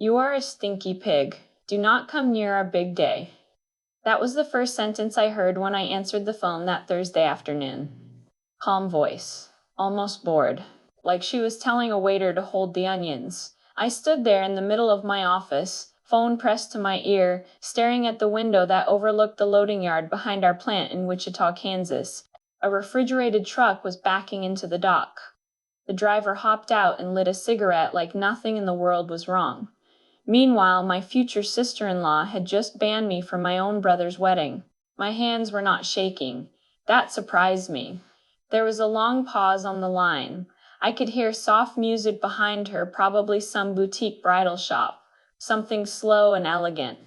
You are a stinky pig. Do not come near our big day. That was the first sentence I heard when I answered the phone that Thursday afternoon. Calm voice. Almost bored. Like she was telling a waiter to hold the onions. I stood there in the middle of my office, phone pressed to my ear, staring at the window that overlooked the loading yard behind our plant in Wichita, Kansas. A refrigerated truck was backing into the dock. The driver hopped out and lit a cigarette like nothing in the world was wrong. Meanwhile, my future sister-in-law had just banned me from my own brother's wedding. My hands were not shaking. That surprised me. There was a long pause on the line. I could hear soft music behind her, probably some boutique bridal shop. Something slow and elegant.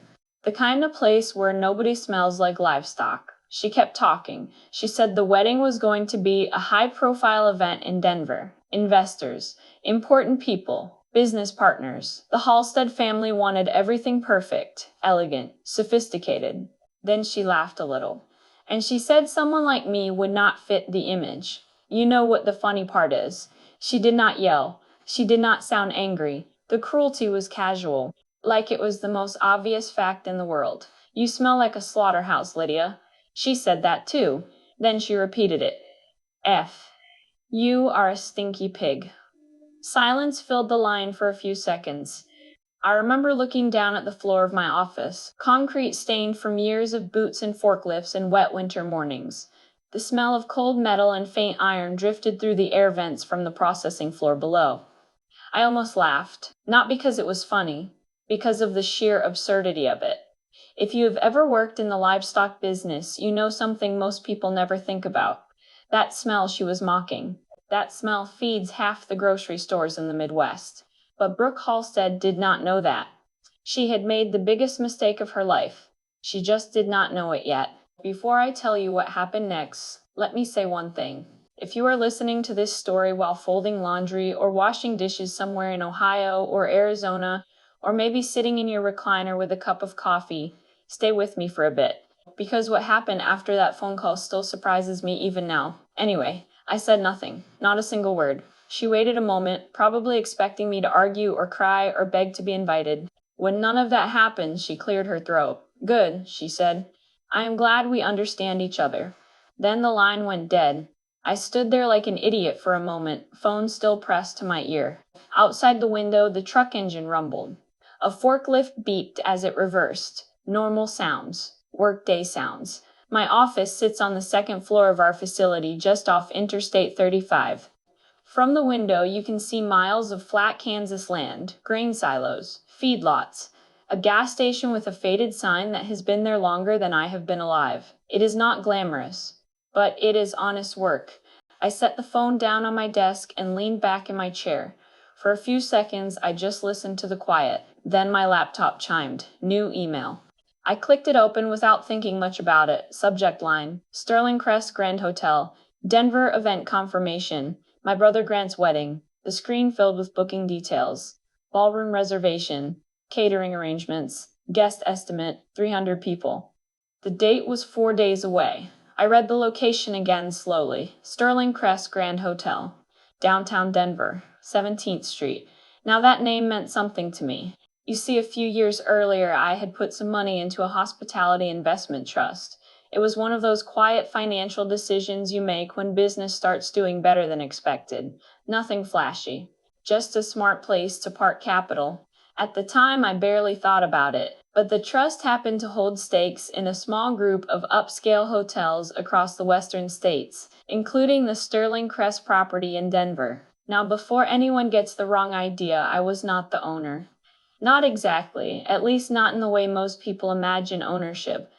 The kind of place where nobody smells like livestock. She kept talking. She said the wedding was going to be a high-profile event in Denver. Investors, important people, business partners. The Halstead family wanted everything perfect, elegant, sophisticated. Then she laughed a little. And she said someone like me would not fit the image. You know what the funny part is. She did not yell. She did not sound angry. The cruelty was casual, like it was the most obvious fact in the world. You smell like a slaughterhouse, Lydia. She said that too. Then she repeated it. F. You are a stinky pig. Silence filled the line for a few seconds. I remember looking down at the floor of my office, concrete stained from years of boots and forklifts and wet winter mornings. The smell of cold metal and faint iron drifted through the air vents from the processing floor below. I almost laughed, not because it was funny, because of the sheer absurdity of it. If you have ever worked in the livestock business, you know something most people never think about. That smell she was mocking. That smell feeds half the grocery stores in the Midwest. But Brooke Halstead did not know that. She had made the biggest mistake of her life. She just did not know it yet. Before I tell you what happened next, let me say one thing. If you are listening to this story while folding laundry or washing dishes somewhere in Ohio or Arizona, or maybe sitting in your recliner with a cup of coffee, stay with me for a bit. Because what happened after that phone call still surprises me even now. Anyway, I said nothing, not a single word. She waited a moment, probably expecting me to argue or cry or beg to be invited. When none of that happened, she cleared her throat. Good, she said. I am glad we understand each other. Then the line went dead. I stood there like an idiot for a moment, phone still pressed to my ear. Outside the window, the truck engine rumbled. A forklift beeped as it reversed. Normal sounds. Workday sounds. My office sits on the second floor of our facility just off Interstate 35. From the window, you can see miles of flat Kansas land, grain silos, feedlots, a gas station with a faded sign that has been there longer than I have been alive. It is not glamorous, but it is honest work. I set the phone down on my desk and leaned back in my chair. For a few seconds, I just listened to the quiet. Then my laptop chimed. New email. I clicked it open without thinking much about it. Subject line, Sterling Crest Grand Hotel, Denver event confirmation, my brother Grant's wedding. The screen filled with booking details, ballroom reservation, catering arrangements, guest estimate, 300 people. The date was 4 days away. I read the location again slowly. Sterling Crest Grand Hotel, downtown Denver, 17th Street. Now that name meant something to me. You see, a few years earlier, I had put some money into a hospitality investment trust. It was one of those quiet financial decisions you make when business starts doing better than expected. Nothing flashy. Just a smart place to park capital. At the time, I barely thought about it, but the trust happened to hold stakes in a small group of upscale hotels across the western states, including the Sterling Crest property in Denver. Now, before anyone gets the wrong idea, I was not the owner. Not exactly, at least not in the way most people imagine ownership.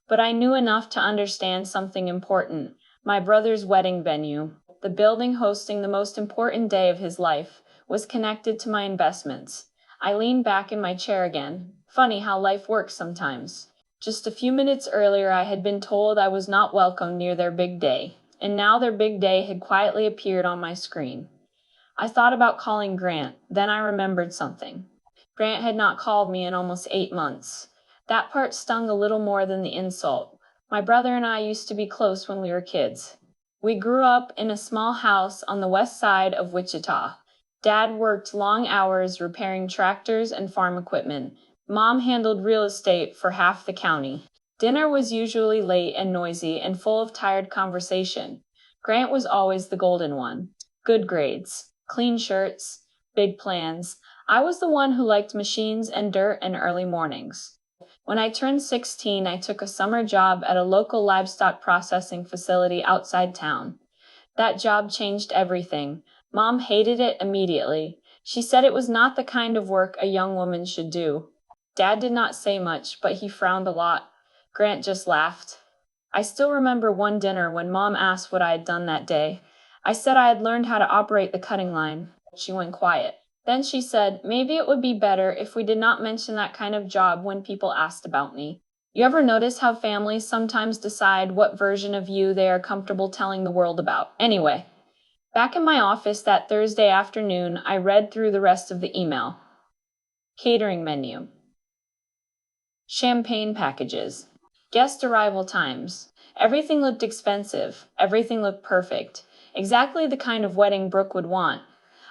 But I knew enough to understand something important. My brother's wedding venue, the building hosting the most important day of his life, was connected to my investments. I leaned back in my chair again. Funny how life works sometimes. Just a few minutes earlier, I had been told I was not welcome near their big day, and now their big day had quietly appeared on my screen. I thought about calling Grant, then I remembered something. Grant had not called me in almost 8 months. That part stung a little more than the insult. My brother and I used to be close when we were kids. We grew up in a small house on the west side of Wichita. Dad worked long hours repairing tractors and farm equipment. Mom handled real estate for half the county. Dinner was usually late and noisy and full of tired conversation. Grant was always the golden one. Good grades, clean shirts, big plans. I was the one who liked machines and dirt and early mornings. When I turned 16, I took a summer job at a local livestock processing facility outside town. That job changed everything. Mom hated it immediately. She said it was not the kind of work a young woman should do. Dad did not say much, but he frowned a lot. Grant just laughed. I still remember one dinner when Mom asked what I had done that day. I said I had learned how to operate the cutting line. She went quiet. Then she said, maybe it would be better if we did not mention that kind of job when people asked about me. You ever notice how families sometimes decide what version of you they are comfortable telling the world about? Anyway, back in my office that Thursday afternoon, I read through the rest of the email. Catering menu. Champagne packages. Guest arrival times. Everything looked expensive. Everything looked perfect. Exactly the kind of wedding Brooke would want.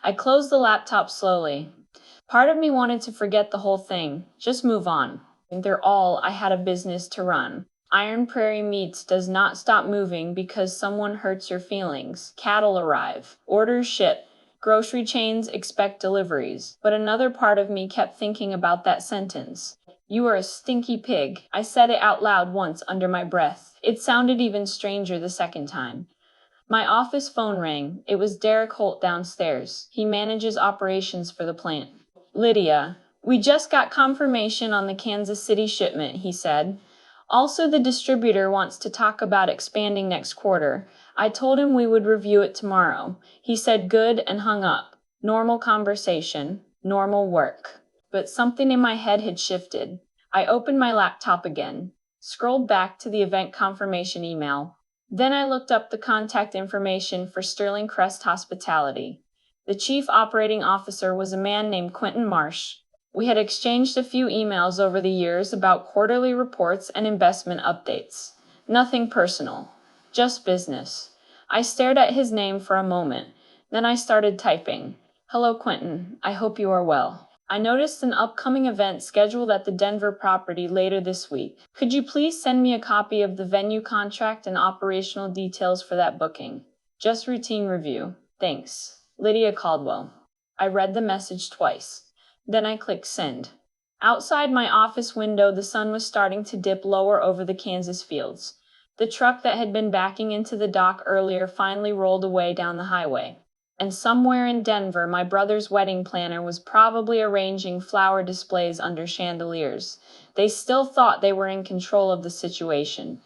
I closed the laptop slowly. Part of me wanted to forget the whole thing. Just move on. They're all I had a business to run. Iron Prairie Meats does not stop moving because someone hurts your feelings. Cattle arrive. Orders ship. Grocery chains expect deliveries. But another part of me kept thinking about that sentence. You are a stinky pig. I said it out loud once under my breath. It sounded even stranger the second time. My office phone rang. It was Derek Holt downstairs. He manages operations for the plant. Lydia, we just got confirmation on the Kansas City shipment, he said. Also, the distributor wants to talk about expanding next quarter. I told him we would review it tomorrow. He said good and hung up. Normal conversation. Normal work. But something in my head had shifted. I opened my laptop again. Scrolled back to the event confirmation email. Then I looked up the contact information for Sterling Crest Hospitality. The chief operating officer was a man named Quentin Marsh. We had exchanged a few emails over the years about quarterly reports and investment updates. Nothing personal, just business. I stared at his name for a moment. Then I started typing. Hello, Quentin. I hope you are well. I noticed an upcoming event scheduled at the Denver property later this week. Could you please send me a copy of the venue contract and operational details for that booking? Just routine review. Thanks. Lydia Caldwell. I read the message twice. Then I clicked send. Outside my office window, the sun was starting to dip lower over the Kansas fields. The truck that had been backing into the dock earlier finally rolled away down the highway. And somewhere in Denver, my brother's wedding planner was probably arranging flower displays under chandeliers. They still thought they were in control of the situation.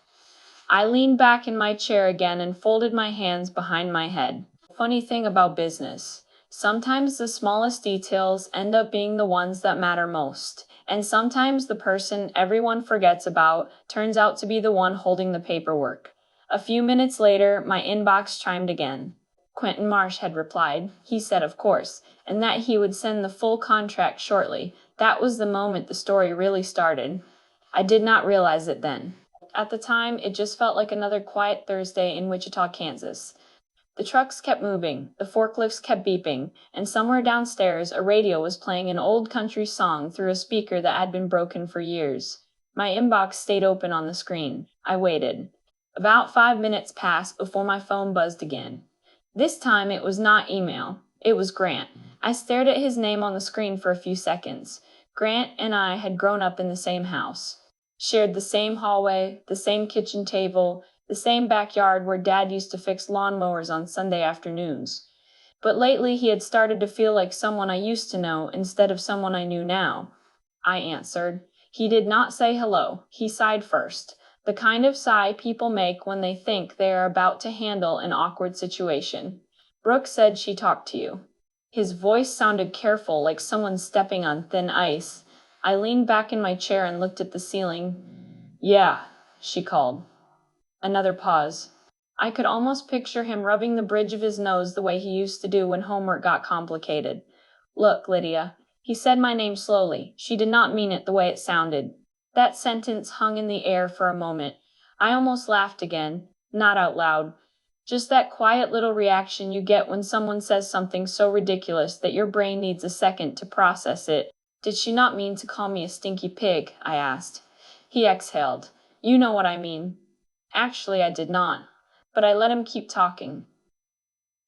I leaned back in my chair again and folded my hands behind my head. Funny thing about business. Sometimes the smallest details end up being the ones that matter most. And sometimes the person everyone forgets about turns out to be the one holding the paperwork. A few minutes later, my inbox chimed again. Quentin Marsh had replied. He said, of course, and that he would send the full contract shortly. That was the moment the story really started. I did not realize it then. At the time, it just felt like another quiet Thursday in Wichita, Kansas. The trucks kept moving, the forklifts kept beeping, and somewhere downstairs a radio was playing an old country song through a speaker that had been broken for years. My inbox stayed open on the screen. I waited. About 5 minutes passed before my phone buzzed again. This time it was not email. It was Grant. I stared at his name on the screen for a few seconds. Grant and I had grown up in the same house. Shared the same hallway, the same kitchen table, the same backyard where Dad used to fix lawnmowers on Sunday afternoons. But lately he had started to feel like someone I used to know instead of someone I knew now. I answered. He did not say hello. He sighed first. The kind of sigh people make when they think they are about to handle an awkward situation. Brooke said she talked to you. His voice sounded careful, like someone stepping on thin ice. I leaned back in my chair and looked at the ceiling. Yeah, she called. Another pause. I could almost picture him rubbing the bridge of his nose the way he used to do when homework got complicated. Look, Lydia. He said my name slowly. She did not mean it the way it sounded. That sentence hung in the air for a moment. I almost laughed again, not out loud. Just that quiet little reaction you get when someone says something so ridiculous that your brain needs a second to process it. Did she not mean to call me a stinky pig? I asked. He exhaled. You know what I mean. Actually, I did not. But I let him keep talking.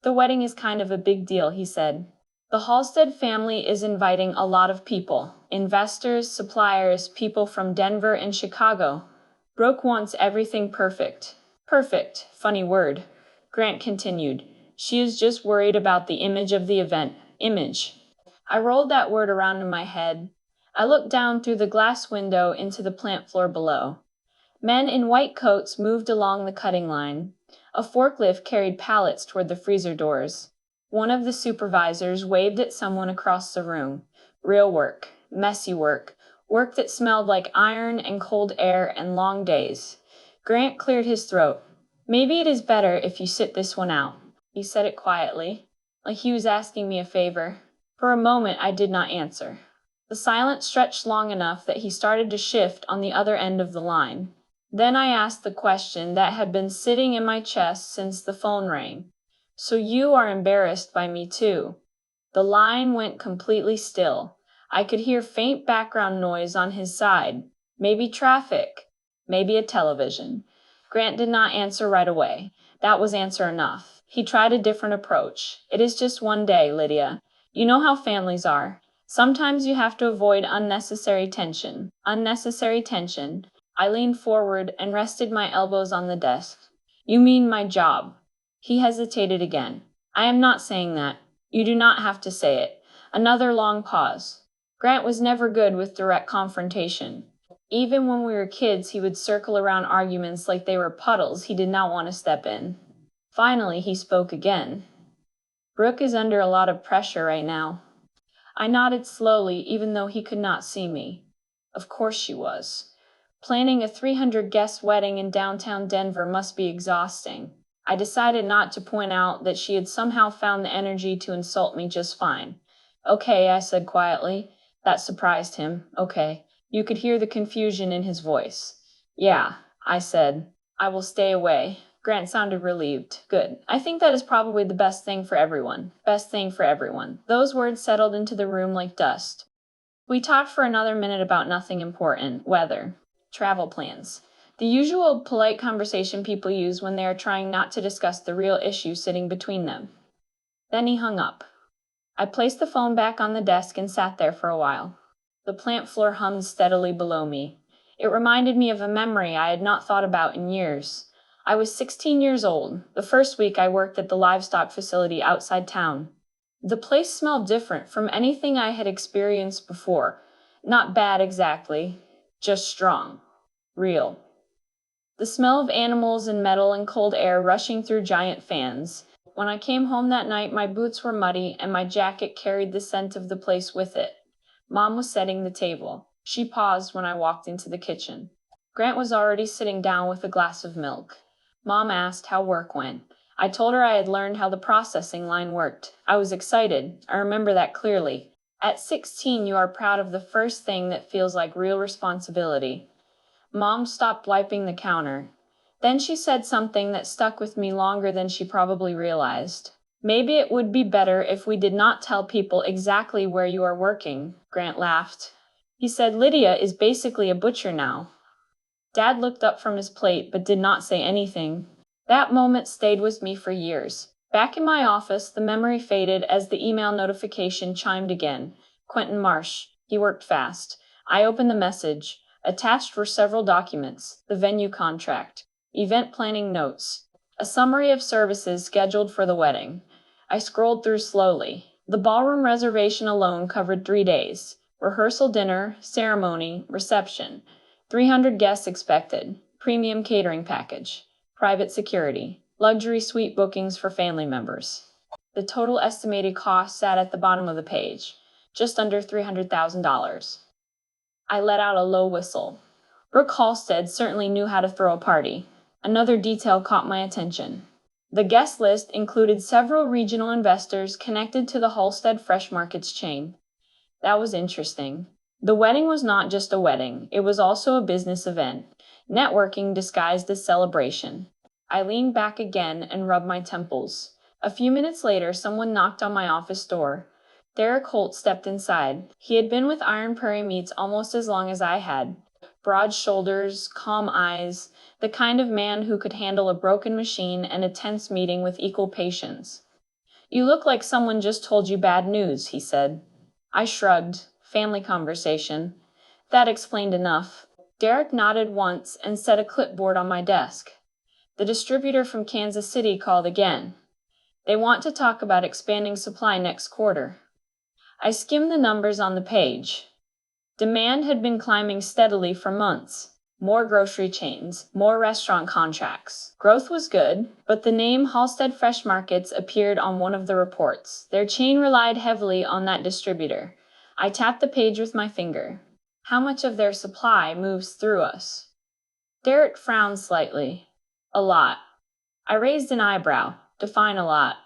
The wedding is kind of a big deal, he said. The Halstead family is inviting a lot of people. Investors, suppliers, people from Denver and Chicago. Brooke wants everything perfect. Perfect, funny word. Grant continued. She is just worried about the image of the event. Image. I rolled that word around in my head. I looked down through the glass window into the plant floor below. Men in white coats moved along the cutting line. A forklift carried pallets toward the freezer doors. One of the supervisors waved at someone across the room. Real work, messy work, work that smelled like iron and cold air and long days. Grant cleared his throat. Maybe it is better if you sit this one out. He said it quietly, like he was asking me a favor. For a moment, I did not answer. The silence stretched long enough that he started to shift on the other end of the line. Then I asked the question that had been sitting in my chest since the phone rang. So you are embarrassed by me too? The line went completely still. I could hear faint background noise on his side. Maybe traffic. Maybe a television. Grant did not answer right away. That was answer enough. He tried a different approach. It is just one day, Lydia. You know how families are. Sometimes you have to avoid unnecessary tension. Unnecessary tension. I leaned forward and rested my elbows on the desk. You mean my job? He hesitated again. I am not saying that. You do not have to say it. Another long pause. Grant was never good with direct confrontation. Even when we were kids, he would circle around arguments like they were puddles he did not want to step in. Finally, he spoke again. Brooke is under a lot of pressure right now. I nodded slowly, even though he could not see me. Of course she was. Planning a 300-guest wedding in downtown Denver must be exhausting. I decided not to point out that she had somehow found the energy to insult me just fine. Okay, I said quietly. That surprised him. Okay. You could hear the confusion in his voice. Yeah, I said. I will stay away. Grant sounded relieved. Good. I think that is probably the best thing for everyone. Best thing for everyone. Those words settled into the room like dust. We talked for another minute about nothing important. Weather. Travel plans. The usual polite conversation people use when they are trying not to discuss the real issue sitting between them. Then he hung up. I placed the phone back on the desk and sat there for a while. The plant floor hummed steadily below me. It reminded me of a memory I had not thought about in years. I was 16 years old, the first week I worked at the livestock facility outside town. The place smelled different from anything I had experienced before. Not bad exactly, just strong. Real. The smell of animals and metal and cold air rushing through giant fans. When I came home that night, my boots were muddy and my jacket carried the scent of the place with it. Mom was setting the table. She paused when I walked into the kitchen. Grant was already sitting down with a glass of milk. Mom asked how work went. I told her I had learned how the processing line worked. I was excited. I remember that clearly. At 16, you are proud of the first thing that feels like real responsibility. Mom stopped wiping the counter. Then she said something that stuck with me longer than she probably realized. Maybe it would be better if we did not tell people exactly where you are working, Grant laughed. He said Lydia is basically a butcher now. Dad looked up from his plate but did not say anything. That moment stayed with me for years. Back in my office, the memory faded as the email notification chimed again. Quentin Marsh. He worked fast. I opened the message. Attached were several documents, the venue contract, event planning notes, a summary of services scheduled for the wedding. I scrolled through slowly. The ballroom reservation alone covered 3 days. Rehearsal dinner, ceremony, reception. 300 guests expected. Premium catering package. Private security. Luxury suite bookings for family members. The total estimated cost sat at the bottom of the page. Just under $300,000. I let out a low whistle. Brooke Halstead certainly knew how to throw a party. Another detail caught my attention. The guest list included several regional investors connected to the Halstead Fresh Markets chain. That was interesting. The wedding was not just a wedding, it was also a business event. Networking disguised as celebration. I leaned back again and rubbed my temples. A few minutes later, someone knocked on my office door. Derek Holt stepped inside. He had been with Iron Prairie Meats almost as long as I had. Broad shoulders, calm eyes, the kind of man who could handle a broken machine and a tense meeting with equal patience. "You look like someone just told you bad news," he said. I shrugged. Family conversation. That explained enough. Derek nodded once and set a clipboard on my desk. "The distributor from Kansas City called again. They want to talk about expanding supply next quarter." I skimmed the numbers on the page. Demand had been climbing steadily for months. More grocery chains, more restaurant contracts. Growth was good, but the name Halstead Fresh Markets appeared on one of the reports. Their chain relied heavily on that distributor. I tapped the page with my finger. "How much of their supply moves through us?" Derek frowned slightly. "A lot." I raised an eyebrow. Define a lot.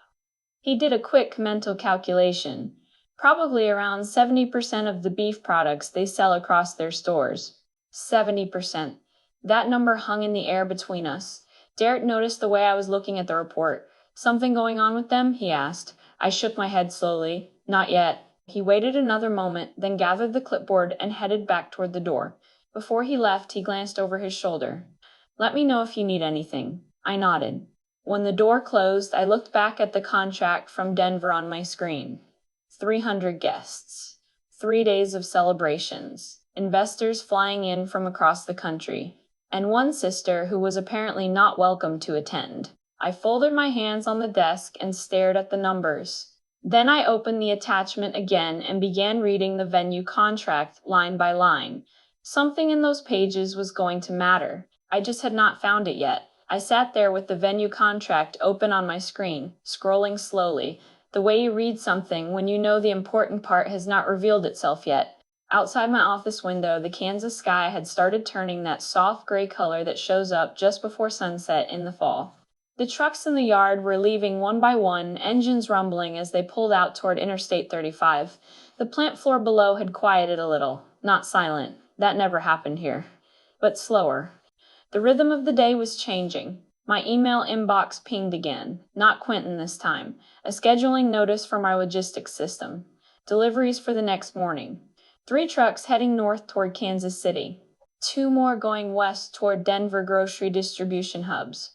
He did a quick mental calculation. "Probably around 70% of the beef products they sell across their stores." 70%. That number hung in the air between us. Derek noticed the way I was looking at the report. "Something going on with them?" he asked. I shook my head slowly. "Not yet." He waited another moment, then gathered the clipboard and headed back toward the door. Before he left, he glanced over his shoulder. "Let me know if you need anything." I nodded. When the door closed, I looked back at the contract from Denver on my screen. 300 guests. 3 days of celebrations. Investors flying in from across the country. And one sister who was apparently not welcome to attend. I folded my hands on the desk and stared at the numbers. Then I opened the attachment again and began reading the venue contract line by line. Something in those pages was going to matter. I just had not found it yet. I sat there with the venue contract open on my screen, scrolling slowly, the way you read something when you know the important part has not revealed itself yet. Outside my office window, the Kansas sky had started turning that soft gray color that shows up just before sunset in the fall. The trucks in the yard were leaving one by one, engines rumbling as they pulled out toward Interstate 35. The plant floor below had quieted a little, not silent. That never happened here. But slower. The rhythm of the day was changing. My email inbox pinged again. Not Quentin this time. A scheduling notice from our logistics system. Deliveries for the next morning. 3 trucks heading north toward Kansas City. 2 more going west toward Denver grocery distribution hubs.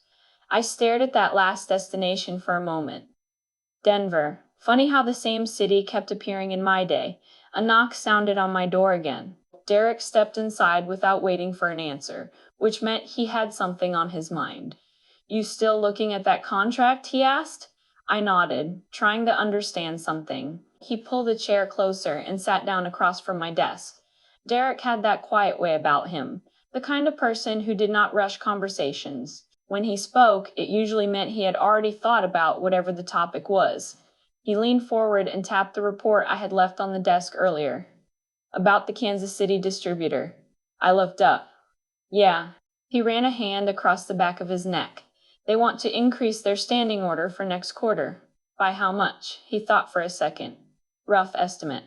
I stared at that last destination for a moment. Denver. Funny how the same city kept appearing in my day. A knock sounded on my door again. Derek stepped inside without waiting for an answer, which meant he had something on his mind. "You still looking at that contract?" he asked. I nodded, trying to understand something. He pulled a chair closer and sat down across from my desk. Derek had that quiet way about him, the kind of person who did not rush conversations. When he spoke, it usually meant he had already thought about whatever the topic was. He leaned forward and tapped the report I had left on the desk earlier. "About the Kansas City distributor." I looked up. "Yeah." He ran a hand across the back of his neck. "They want to increase their standing order for next quarter." "By how much?" He thought for a second. "Rough estimate.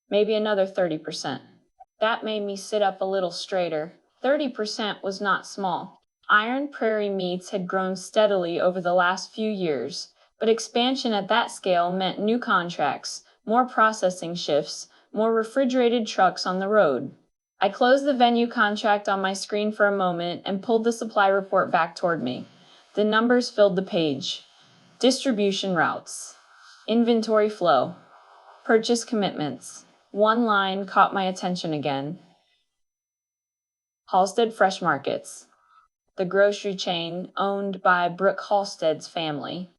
Maybe another 30%. That made me sit up a little straighter. 30% was not small. Iron Prairie Meats had grown steadily over the last few years, but expansion at that scale meant new contracts, more processing shifts, more refrigerated trucks on the road. I closed the venue contract on my screen for a moment and pulled the supply report back toward me. The numbers filled the page. Distribution routes. Inventory flow. Purchase commitments. One line caught my attention again. Halstead Fresh Markets. The grocery chain owned by Brooke Halstead's family.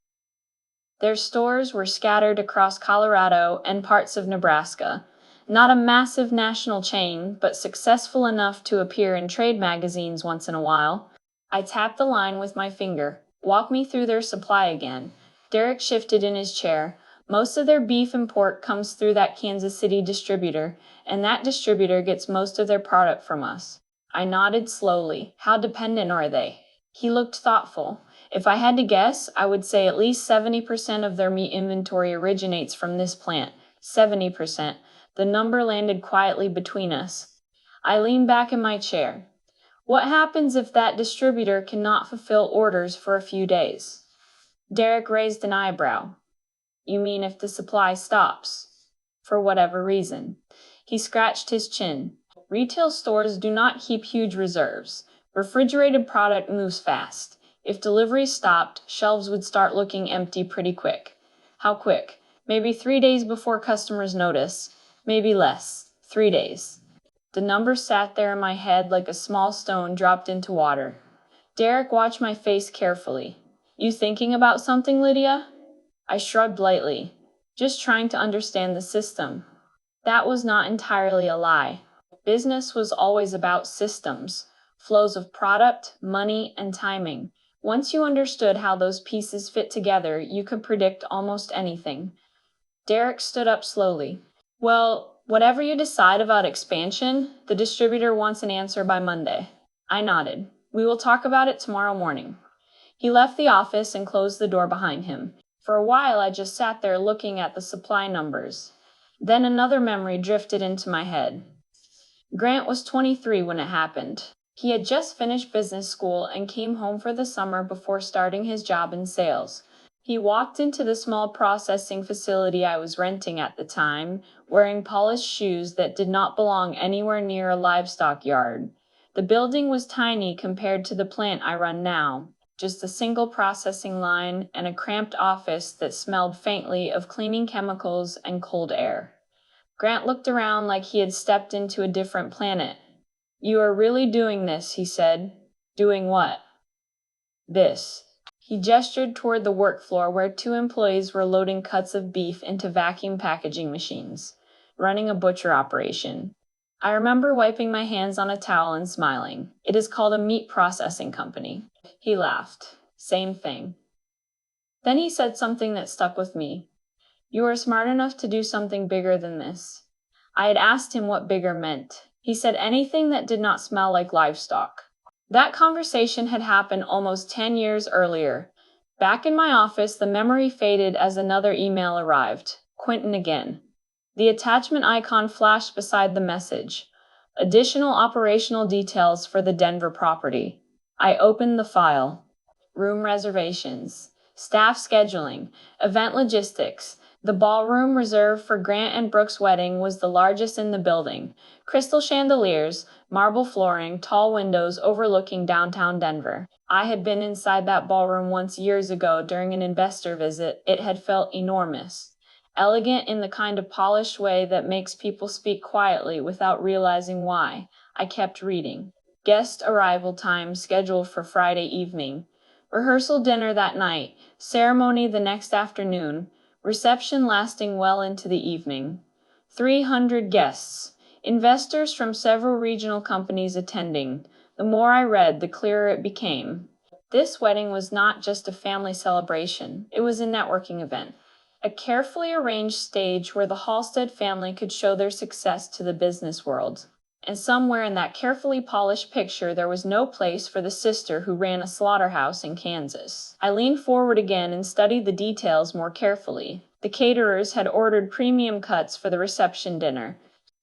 Their stores were scattered across Colorado and parts of Nebraska. Not a massive national chain, but successful enough to appear in trade magazines once in a while. I tapped the line with my finger. "Walk me through their supply again." Derek shifted in his chair. "Most of their beef and pork comes through that Kansas City distributor, and that distributor gets most of their product from us." I nodded slowly. "How dependent are they?" He looked thoughtful. "If I had to guess, I would say at least 70% of their meat inventory originates from this plant. 70%. The number landed quietly between us. I leaned back in my chair. What happens if that distributor cannot fulfill orders for a few days? Derek raised an eyebrow. You mean if the supply stops? For whatever reason. He scratched his chin. Retail stores do not keep huge reserves. Refrigerated product moves fast. If deliveries stopped, shelves would start looking empty pretty quick. How quick? Maybe 3 days before customers notice. Maybe less. 3 days. The number sat there in my head like a small stone dropped into water. Derek watched my face carefully. You thinking about something, Lydia? I shrugged lightly, just trying to understand the system. That was not entirely a lie. Business was always about systems, flows of product, money, and timing. Once you understood how those pieces fit together, you could predict almost anything. Derek stood up slowly. Well, whatever you decide about expansion, the distributor wants an answer by Monday. I nodded. We will talk about it tomorrow morning. He left the office and closed the door behind him. For a while, I just sat there looking at the supply numbers. Then another memory drifted into my head. Grant was 23 when it happened. He had just finished business school and came home for the summer before starting his job in sales. He walked into the small processing facility I was renting at the time, wearing polished shoes that did not belong anywhere near a livestock yard. The building was tiny compared to the plant I run now, just a single processing line and a cramped office that smelled faintly of cleaning chemicals and cold air. Grant looked around like he had stepped into a different planet. You are really doing this, he said. Doing what? This. He gestured toward the work floor where 2 employees were loading cuts of beef into vacuum packaging machines, running a butcher operation. I remember wiping my hands on a towel and smiling. It is called a meat processing company. He laughed. Same thing. Then he said something that stuck with me. You are smart enough to do something bigger than this. I had asked him what bigger meant. He said anything that did not smell like livestock. That conversation had happened almost 10 years earlier. Back in my office, the memory faded as another email arrived. Quentin again. The attachment icon flashed beside the message. Additional operational details for the Denver property. I opened the file. Room reservations, staff scheduling, event logistics. The ballroom reserved for Grant and Brooke's wedding was the largest in the building. Crystal chandeliers, marble flooring, tall windows overlooking downtown Denver. I had been inside that ballroom once years ago during an investor visit. It had felt enormous. Elegant in the kind of polished way that makes people speak quietly without realizing why. I kept reading. Guest arrival time scheduled for Friday evening. Rehearsal dinner that night. Ceremony the next afternoon. Reception lasting well into the evening. 300 guests. Investors from several regional companies attending. The more I read, the clearer it became. This wedding was not just a family celebration. It was a networking event. A carefully arranged stage where the Halstead family could show their success to the business world. And somewhere in that carefully polished picture there was no place for the sister who ran a slaughterhouse in Kansas. I leaned forward again and studied the details more carefully. The caterers had ordered premium cuts for the reception dinner.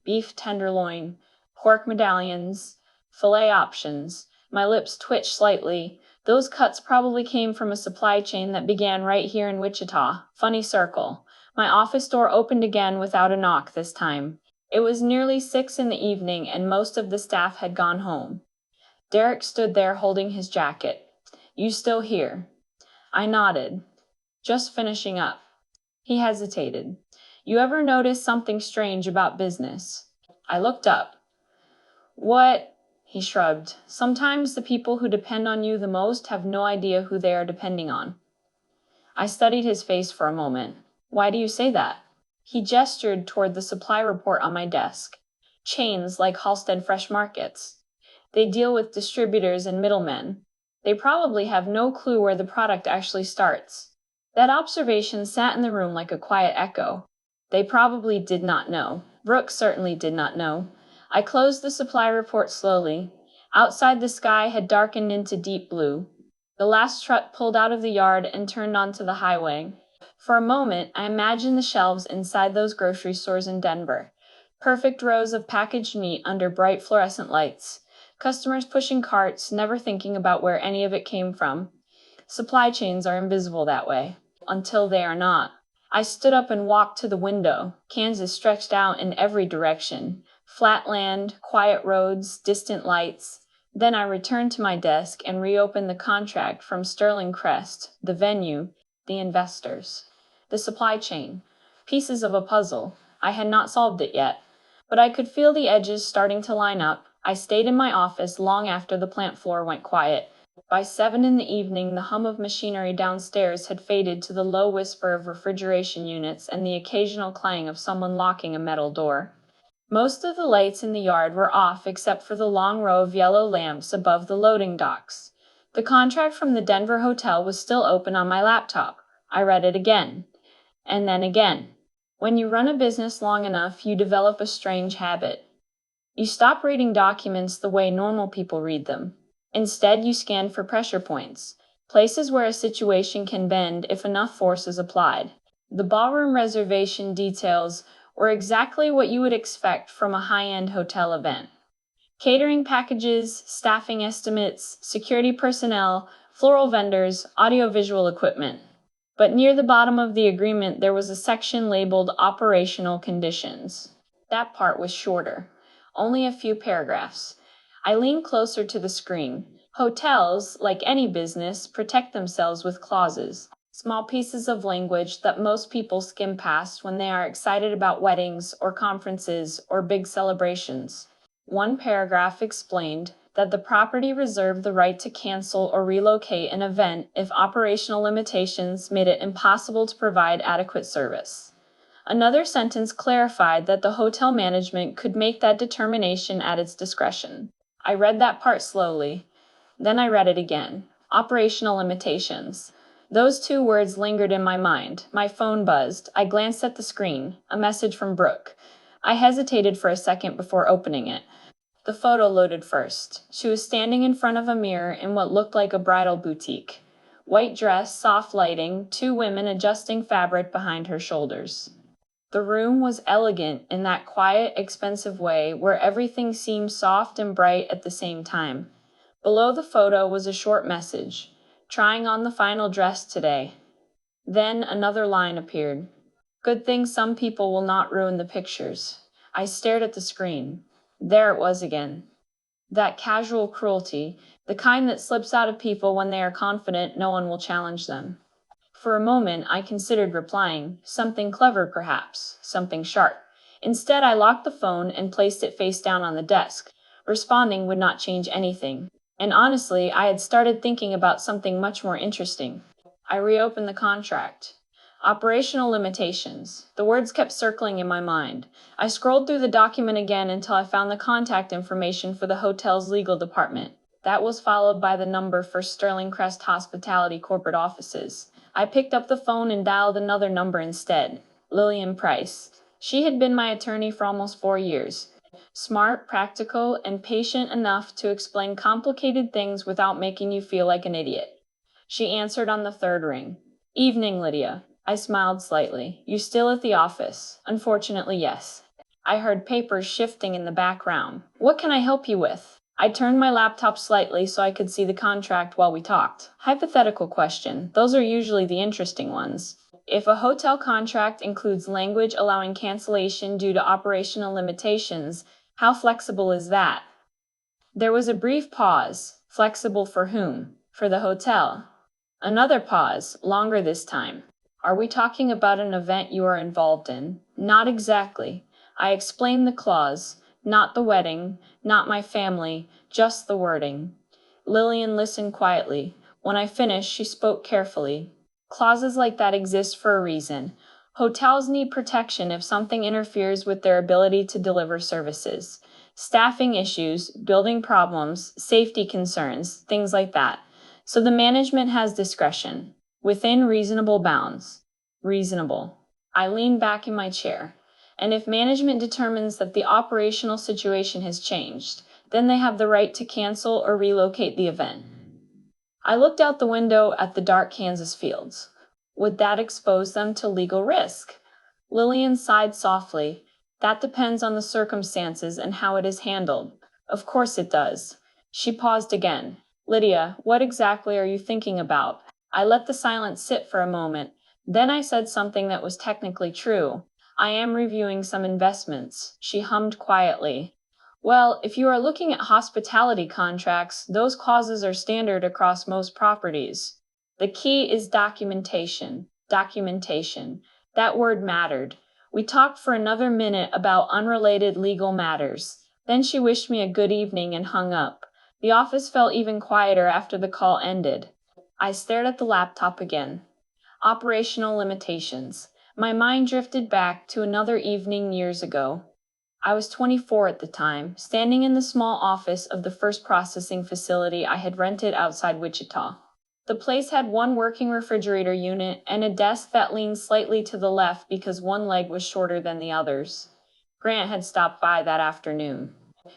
Beef tenderloin, pork medallions, filet options. My lips twitched slightly. Those cuts probably came from a supply chain that began right here in Wichita. Funny circle. My office door opened again without a knock this time. It was nearly 6 in the evening and most of the staff had gone home. Derek stood there holding his jacket. You still here? I nodded. Just finishing up. He hesitated. You ever notice something strange about business? I looked up. What? He shrugged. Sometimes the people who depend on you the most have no idea who they are depending on. I studied his face for a moment. Why do you say that? He gestured toward the supply report on my desk. Chains like Halstead Fresh Markets. They deal with distributors and middlemen. They probably have no clue where the product actually starts. That observation sat in the room like a quiet echo. They probably did not know. Brooke certainly did not know. I closed the supply report slowly. Outside the sky had darkened into deep blue. The last truck pulled out of the yard and turned onto the highway. For a moment, I imagined the shelves inside those grocery stores in Denver. Perfect rows of packaged meat under bright fluorescent lights. Customers pushing carts, never thinking about where any of it came from. Supply chains are invisible that way, until they are not. I stood up and walked to the window. Kansas stretched out in every direction. Flat land, quiet roads, distant lights. Then I returned to my desk and reopened the contract from Sterling Crest, the venue, the investors. The supply chain. Pieces of a puzzle. I had not solved it yet, but I could feel the edges starting to line up. I stayed in my office long after the plant floor went quiet. By 7 in the evening, the hum of machinery downstairs had faded to the low whisper of refrigeration units and the occasional clang of someone locking a metal door. Most of the lights in the yard were off except for the long row of yellow lamps above the loading docks. The contract from the Denver hotel was still open on my laptop. I read it again. And then again. When you run a business long enough, you develop a strange habit. You stop reading documents the way normal people read them. Instead, you scan for pressure points, places where a situation can bend if enough force is applied. The ballroom reservation details were exactly what you would expect from a high-end hotel event. Catering packages, staffing estimates, security personnel, floral vendors, audiovisual equipment. But near the bottom of the agreement, there was a section labeled Operational Conditions. That part was shorter, only a few paragraphs. I leaned closer to the screen. Hotels, like any business, protect themselves with clauses, small pieces of language that most people skim past when they are excited about weddings or conferences or big celebrations. One paragraph explained that the property reserved the right to cancel or relocate an event if operational limitations made it impossible to provide adequate service. Another sentence clarified that the hotel management could make that determination at its discretion. I read that part slowly. Then I read it again. Operational limitations. Those two words lingered in my mind. My phone buzzed. I glanced at the screen. A message from Brooke. I hesitated for a second before opening it. The photo loaded first. She was standing in front of a mirror in what looked like a bridal boutique. White dress, soft lighting, two women adjusting fabric behind her shoulders. The room was elegant in that quiet, expensive way where everything seemed soft and bright at the same time. Below the photo was a short message. Trying on the final dress today. Then another line appeared. Good thing some people will not ruin the pictures. I stared at the screen. There it was again. That casual cruelty, the kind that slips out of people when they are confident no one will challenge them. For a moment, I considered replying, something clever perhaps, something sharp. Instead, I locked the phone and placed it face down on the desk. Responding would not change anything. And honestly, I had started thinking about something much more interesting. I reopened the contract. Operational limitations. The words kept circling in my mind. I scrolled through the document again until I found the contact information for the hotel's legal department. That was followed by the number for Sterling Crest Hospitality corporate offices. I picked up the phone and dialed another number instead. Lillian Price. She had been my attorney for almost 4 years. Smart, practical, and patient enough to explain complicated things without making you feel like an idiot. She answered on the third ring. Evening, Lydia. I smiled slightly. You still at the office? Unfortunately, yes. I heard papers shifting in the background. What can I help you with? I turned my laptop slightly so I could see the contract while we talked. Hypothetical question. Those are usually the interesting ones. If a hotel contract includes language allowing cancellation due to operational limitations, how flexible is that? There was a brief pause. Flexible for whom? For the hotel. Another pause, longer this time. Are we talking about an event you are involved in? Not exactly. I explained the clause. Not the wedding, not my family, just the wording. Lillian listened quietly. When I finished, she spoke carefully. Clauses like that exist for a reason. Hotels need protection if something interferes with their ability to deliver services. Staffing issues, building problems, safety concerns, things like that. So the management has discretion. Within reasonable bounds. Reasonable. I leaned back in my chair. And if management determines that the operational situation has changed, then they have the right to cancel or relocate the event. I looked out the window at the dark Kansas fields. Would that expose them to legal risk? Lillian sighed softly. That depends on the circumstances and how it is handled. Of course it does. She paused again. Lydia, what exactly are you thinking about? I let the silence sit for a moment. Then I said something that was technically true. I am reviewing some investments. She hummed quietly. Well, if you are looking at hospitality contracts, those clauses are standard across most properties. The key is documentation. Documentation. That word mattered. We talked for another minute about unrelated legal matters. Then she wished me a good evening and hung up. The office felt even quieter after the call ended. I stared at the laptop again. Operational limitations. My mind drifted back to another evening years ago. I was 24 at the time, standing in the small office of the first processing facility I had rented outside Wichita. The place had one working refrigerator unit and a desk that leaned slightly to the left because one leg was shorter than the others. Grant had stopped by that afternoon.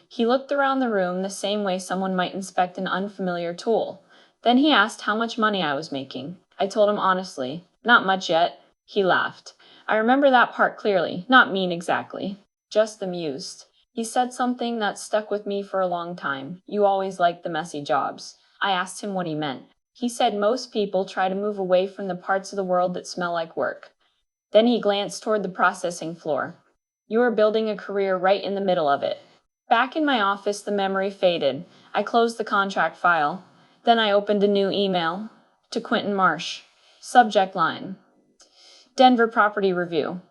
He looked around the room the same way someone might inspect an unfamiliar tool. Then he asked how much money I was making. I told him honestly, not much yet. He laughed. I remember that part clearly, not mean exactly, just amused. He said something that stuck with me for a long time. You always liked the messy jobs. I asked him what he meant. He said most people try to move away from the parts of the world that smell like work. Then he glanced toward the processing floor. You are building a career right in the middle of it. Back in my office, the memory faded. I closed the contract file. Then I opened a new email to Quentin Marsh. Subject line: Denver Property Review.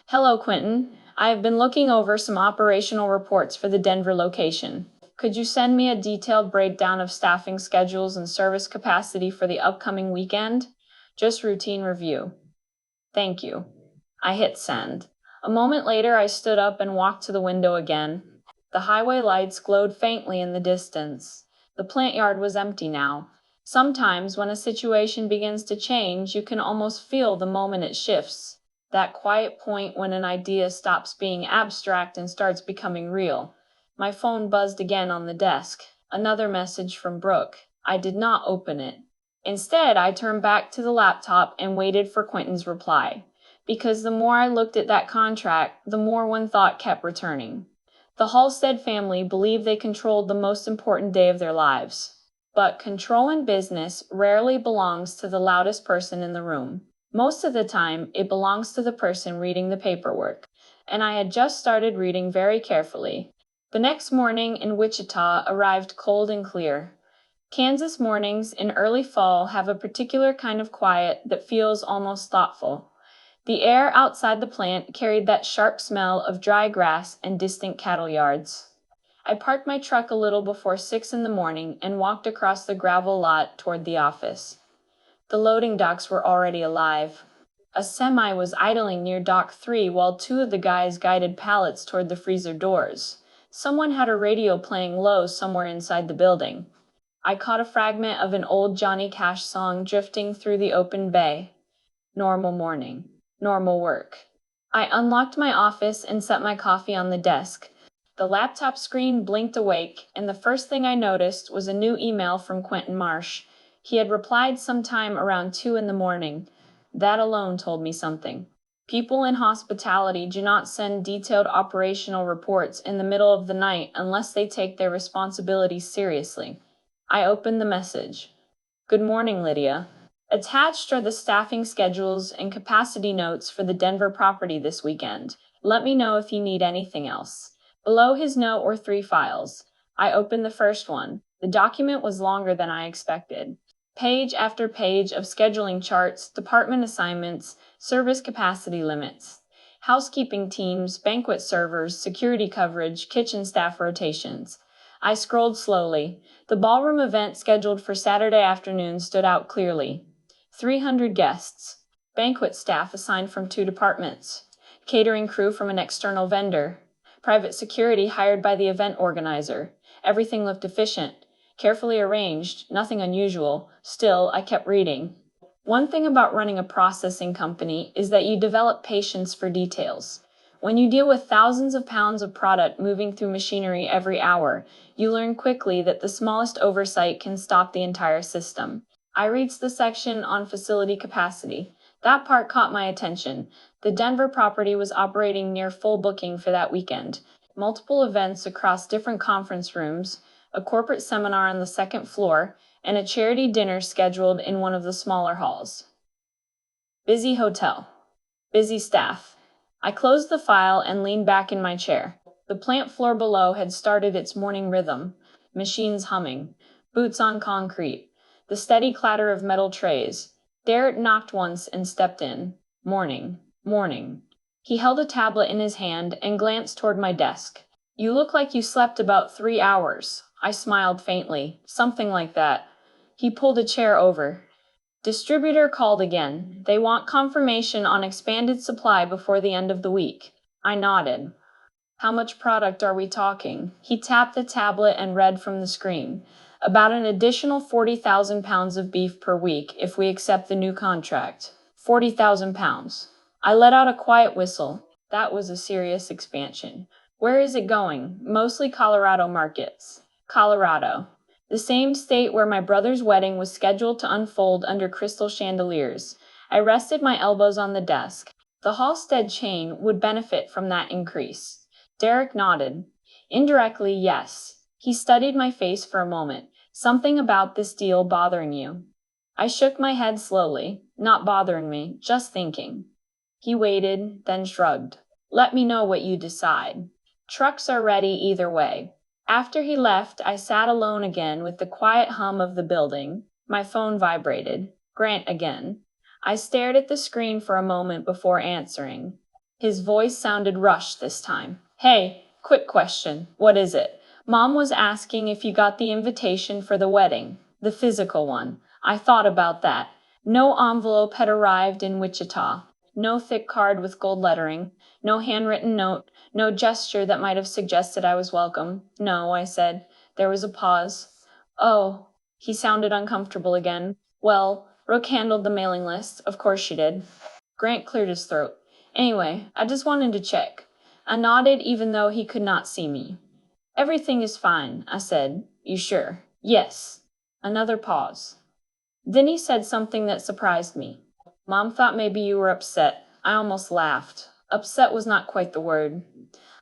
Hello, Quentin. I have been looking over some operational reports for the Denver location. Could you send me a detailed breakdown of staffing schedules and service capacity for the upcoming weekend? Just routine review. Thank you. I hit send. A moment later, I stood up and walked to the window again. The highway lights glowed faintly in the distance. The plant yard was empty now. Sometimes, when a situation begins to change, you can almost feel the moment it shifts. That quiet point when an idea stops being abstract and starts becoming real. My phone buzzed again on the desk. Another message from Brooke. I did not open it. Instead, I turned back to the laptop and waited for Quentin's reply. Because the more I looked at that contract, the more one thought kept returning. The Halstead family believed they controlled the most important day of their lives. But control in business rarely belongs to the loudest person in the room. Most of the time, it belongs to the person reading the paperwork. And I had just started reading very carefully. The next morning in Wichita arrived cold and clear. Kansas mornings in early fall have a particular kind of quiet that feels almost thoughtful. The air outside the plant carried that sharp smell of dry grass and distant cattle yards. I parked my truck a little before 6 in the morning and walked across the gravel lot toward the office. The loading docks were already alive. A semi was idling near Dock 3 while two of the guys guided pallets toward the freezer doors. Someone had a radio playing low somewhere inside the building. I caught a fragment of an old Johnny Cash song drifting through the open bay. Normal morning. Normal work. I unlocked my office and set my coffee on the desk. The laptop screen blinked awake, and the first thing I noticed was a new email from Quentin Marsh. He had replied sometime around 2 in the morning. That alone told me something. People in hospitality do not send detailed operational reports in the middle of the night unless they take their responsibilities seriously. I opened the message. Good morning, Lydia. Attached are the staffing schedules and capacity notes for the Denver property this weekend. Let me know if you need anything else. Below his note were 3 files. I opened the first one. The document was longer than I expected. Page after page of scheduling charts, department assignments, service capacity limits, housekeeping teams, banquet servers, security coverage, kitchen staff rotations. I scrolled slowly. The ballroom event scheduled for Saturday afternoon stood out clearly. 300 guests. Banquet staff assigned from 2 departments. Catering crew from an external vendor. Private security hired by the event organizer. Everything looked efficient. Carefully arranged, nothing unusual. Still, I kept reading. One thing about running a processing company is that you develop patience for details. When you deal with thousands of pounds of product moving through machinery every hour, you learn quickly that the smallest oversight can stop the entire system. I reached the section on facility capacity. That part caught my attention. The Denver property was operating near full booking for that weekend. Multiple events across different conference rooms, a corporate seminar on the second floor, and a charity dinner scheduled in one of the smaller halls. Busy hotel. Busy staff. I closed the file and leaned back in my chair. The plant floor below had started its morning rhythm, machines humming, boots on concrete, the steady clatter of metal trays. Derek knocked once and stepped in. Morning, morning. He held a tablet in his hand and glanced toward my desk. You look like you slept about 3 hours. I smiled faintly. Something like that. He pulled a chair over. Distributor called again. They want confirmation on expanded supply before the end of the week. I nodded. How much product are we talking? He tapped the tablet and read from the screen. About an additional 40,000 pounds of beef per week if we accept the new contract. 40,000 pounds. I let out a quiet whistle. That was a serious expansion. Where is it going? Mostly Colorado markets. Colorado. The same state where my brother's wedding was scheduled to unfold under crystal chandeliers. I rested my elbows on the desk. The Halstead chain would benefit from that increase. Derek nodded. Indirectly, yes. He studied my face for a moment. Something about this deal bothering you? I shook my head slowly. Not bothering me, just thinking. He waited, then shrugged. Let me know what you decide. Trucks are ready either way. After he left, I sat alone again with the quiet hum of the building. My phone vibrated. Grant again. I stared at the screen for a moment before answering. His voice sounded rushed this time. Hey, quick question. What is it? Mom was asking if you got the invitation for the wedding. The physical one. I thought about that. No envelope had arrived in Wichita. No thick card with gold lettering. No handwritten note. No gesture that might have suggested I was welcome. No, I said. There was a pause. Oh, he sounded uncomfortable again. Well, Brooke handled the mailing list. Of course she did. Grant cleared his throat. Anyway, I just wanted to check. I nodded even though he could not see me. Everything is fine, I said. You sure? Yes. Another pause. Then he said something that surprised me. Mom thought maybe you were upset. I almost laughed. Upset was not quite the word.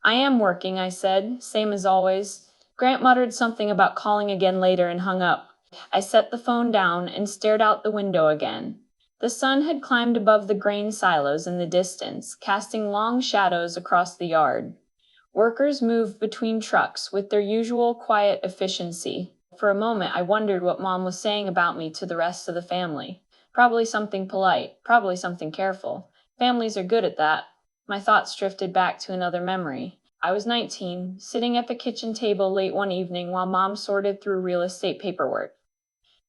I am working, I said, same as always. Grant muttered something about calling again later and hung up. I set the phone down and stared out the window again. The sun had climbed above the grain silos in the distance, casting long shadows across the yard. Workers moved between trucks with their usual quiet efficiency. For a moment, I wondered what Mom was saying about me to the rest of the family. Probably something polite, probably something careful. Families are good at that. My thoughts drifted back to another memory. I was 19, sitting at the kitchen table late one evening while Mom sorted through real estate paperwork.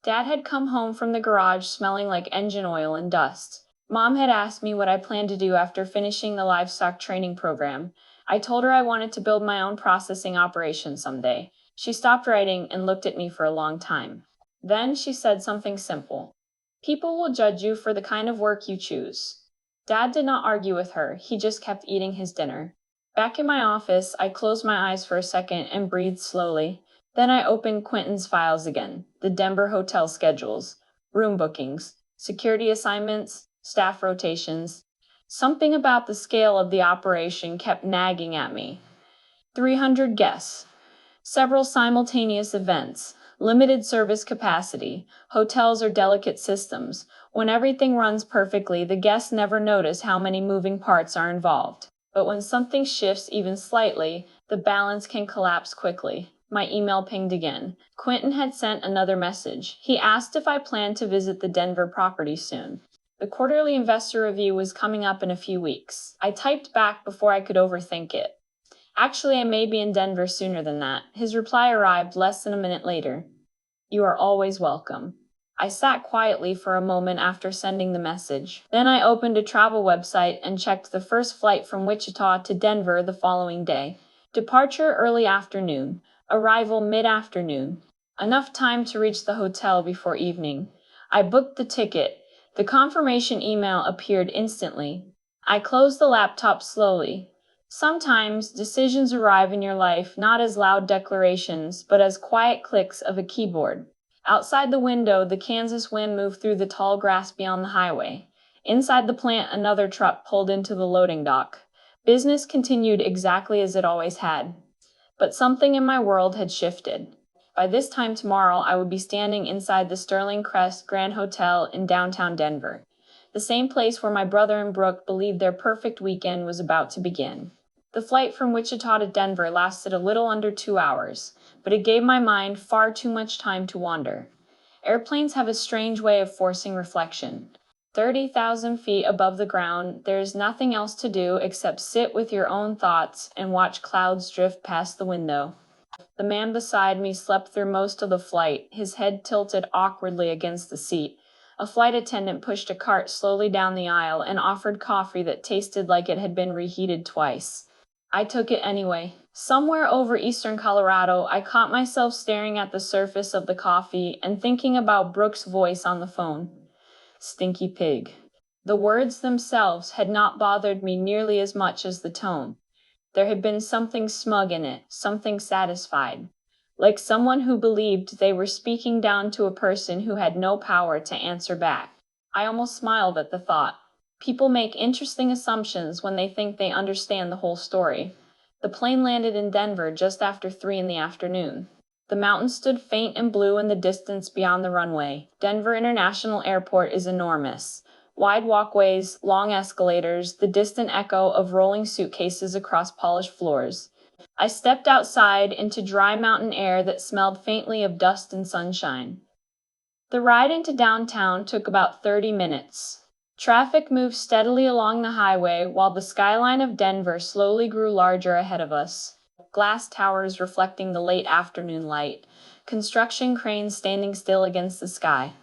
Dad had come home from the garage smelling like engine oil and dust. Mom had asked me what I planned to do after finishing the livestock training program. I told her I wanted to build my own processing operation someday. She stopped writing and looked at me for a long time. Then she said something simple. People will judge you for the kind of work you choose. Dad did not argue with her. He just kept eating his dinner. Back in my office, I closed my eyes for a second and breathed slowly. Then I opened Quentin's files again, the Denver hotel schedules, room bookings, security assignments, staff rotations. Something about the scale of the operation kept nagging at me. 300 guests, several simultaneous events, limited service capacity. Hotels are delicate systems. When everything runs perfectly, the guests never notice how many moving parts are involved. But when something shifts even slightly, the balance can collapse quickly. My email pinged again. Quentin had sent another message. He asked if I planned to visit the Denver property soon. The quarterly investor review was coming up in a few weeks. I typed back before I could overthink it. Actually, I may be in Denver sooner than that. His reply arrived less than a minute later. You are always welcome. I sat quietly for a moment after sending the message. Then I opened a travel website and checked the first flight from Wichita to Denver the following day. Departure early afternoon. Arrival mid-afternoon. Enough time to reach the hotel before evening. I booked the ticket. The confirmation email appeared instantly. I closed the laptop slowly. Sometimes decisions arrive in your life not as loud declarations, but as quiet clicks of a keyboard. Outside the window, the Kansas wind moved through the tall grass beyond the highway. Inside the plant, another truck pulled into the loading dock. Business continued exactly as it always had. But something in my world had shifted. By this time tomorrow, I would be standing inside the Sterling Crest Grand Hotel in downtown Denver, the same place where my brother and Brooke believed their perfect weekend was about to begin. The flight from Wichita to Denver lasted a little under 2 hours, but it gave my mind far too much time to wander. Airplanes have a strange way of forcing reflection. 30,000 feet above the ground, there is nothing else to do except sit with your own thoughts and watch clouds drift past the window. The man beside me slept through most of the flight, his head tilted awkwardly against the seat. A flight attendant pushed a cart slowly down the aisle and offered coffee that tasted like it had been reheated twice. I took it anyway. Somewhere over eastern Colorado, I caught myself staring at the surface of the coffee and thinking about Brooke's voice on the phone. Stinky pig. The words themselves had not bothered me nearly as much as the tone. There had been something smug in it, something satisfied, like someone who believed they were speaking down to a person who had no power to answer back. I almost smiled at the thought. People make interesting assumptions when they think they understand the whole story. The plane landed in Denver just after 3 in the afternoon. The mountains stood faint and blue in the distance beyond the runway. Denver International Airport is enormous. Wide walkways, long escalators, the distant echo of rolling suitcases across polished floors. I stepped outside into dry mountain air that smelled faintly of dust and sunshine. The ride into downtown took about 30 minutes. Traffic moved steadily along the highway while the skyline of Denver slowly grew larger ahead of us. Glass towers reflecting the late afternoon light, construction cranes standing still against the sky.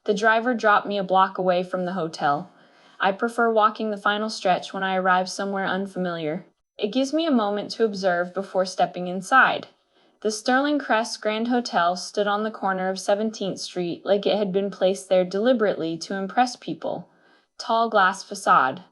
The driver dropped me a block away from the hotel. I prefer walking the final stretch when I arrive somewhere unfamiliar. It gives me a moment to observe before stepping inside. The Sterling Crest Grand Hotel stood on the corner of 17th Street like it had been placed there deliberately to impress people. Tall glass facade,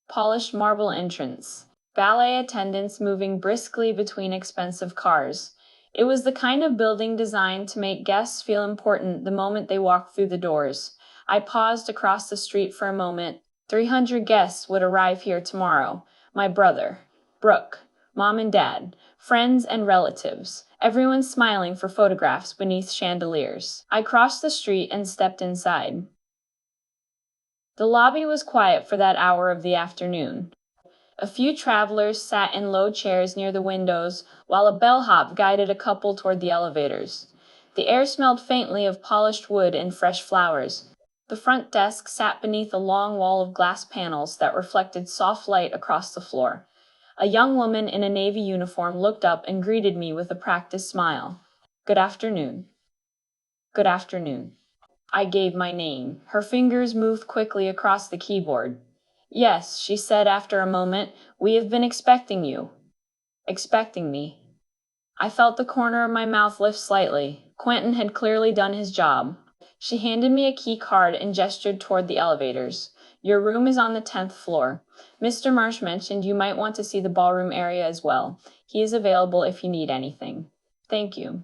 polished marble entrance, valet attendants moving briskly between expensive cars. It was the kind of building designed to make guests feel important the moment they walked through the doors. I paused across the street for a moment. 300 guests would arrive here tomorrow. My brother, Brooke, mom and dad, friends and relatives. Everyone smiling for photographs beneath chandeliers. I crossed the street and stepped inside. The lobby was quiet for that hour of the afternoon. A few travelers sat in low chairs near the windows, while a bellhop guided a couple toward the elevators. The air smelled faintly of polished wood and fresh flowers. The front desk sat beneath a long wall of glass panels that reflected soft light across the floor. A young woman in a navy uniform looked up and greeted me with a practiced smile. "Good afternoon." "Good afternoon." I gave my name. Her fingers moved quickly across the keyboard. "Yes," she said after a moment, "we have been expecting you." Expecting me. I felt the corner of my mouth lift slightly. Quentin had clearly done his job. She handed me a key card and gestured toward the elevators. "Your room is on the 10th floor. Mr. Marsh mentioned you might want to see the ballroom area as well. He is available if you need anything." "Thank you."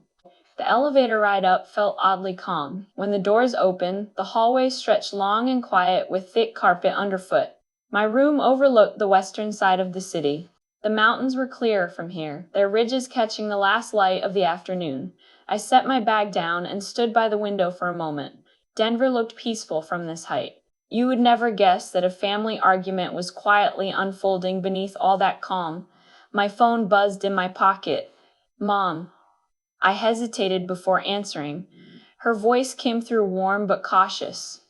The elevator ride up felt oddly calm. When the doors opened, the hallway stretched long and quiet with thick carpet underfoot. My room overlooked the western side of the city. The mountains were clearer from here, their ridges catching the last light of the afternoon. I set my bag down and stood by the window for a moment. Denver looked peaceful from this height. You would never guess that a family argument was quietly unfolding beneath all that calm. My phone buzzed in my pocket. "Mom." I hesitated before answering. Her voice came through warm but cautious.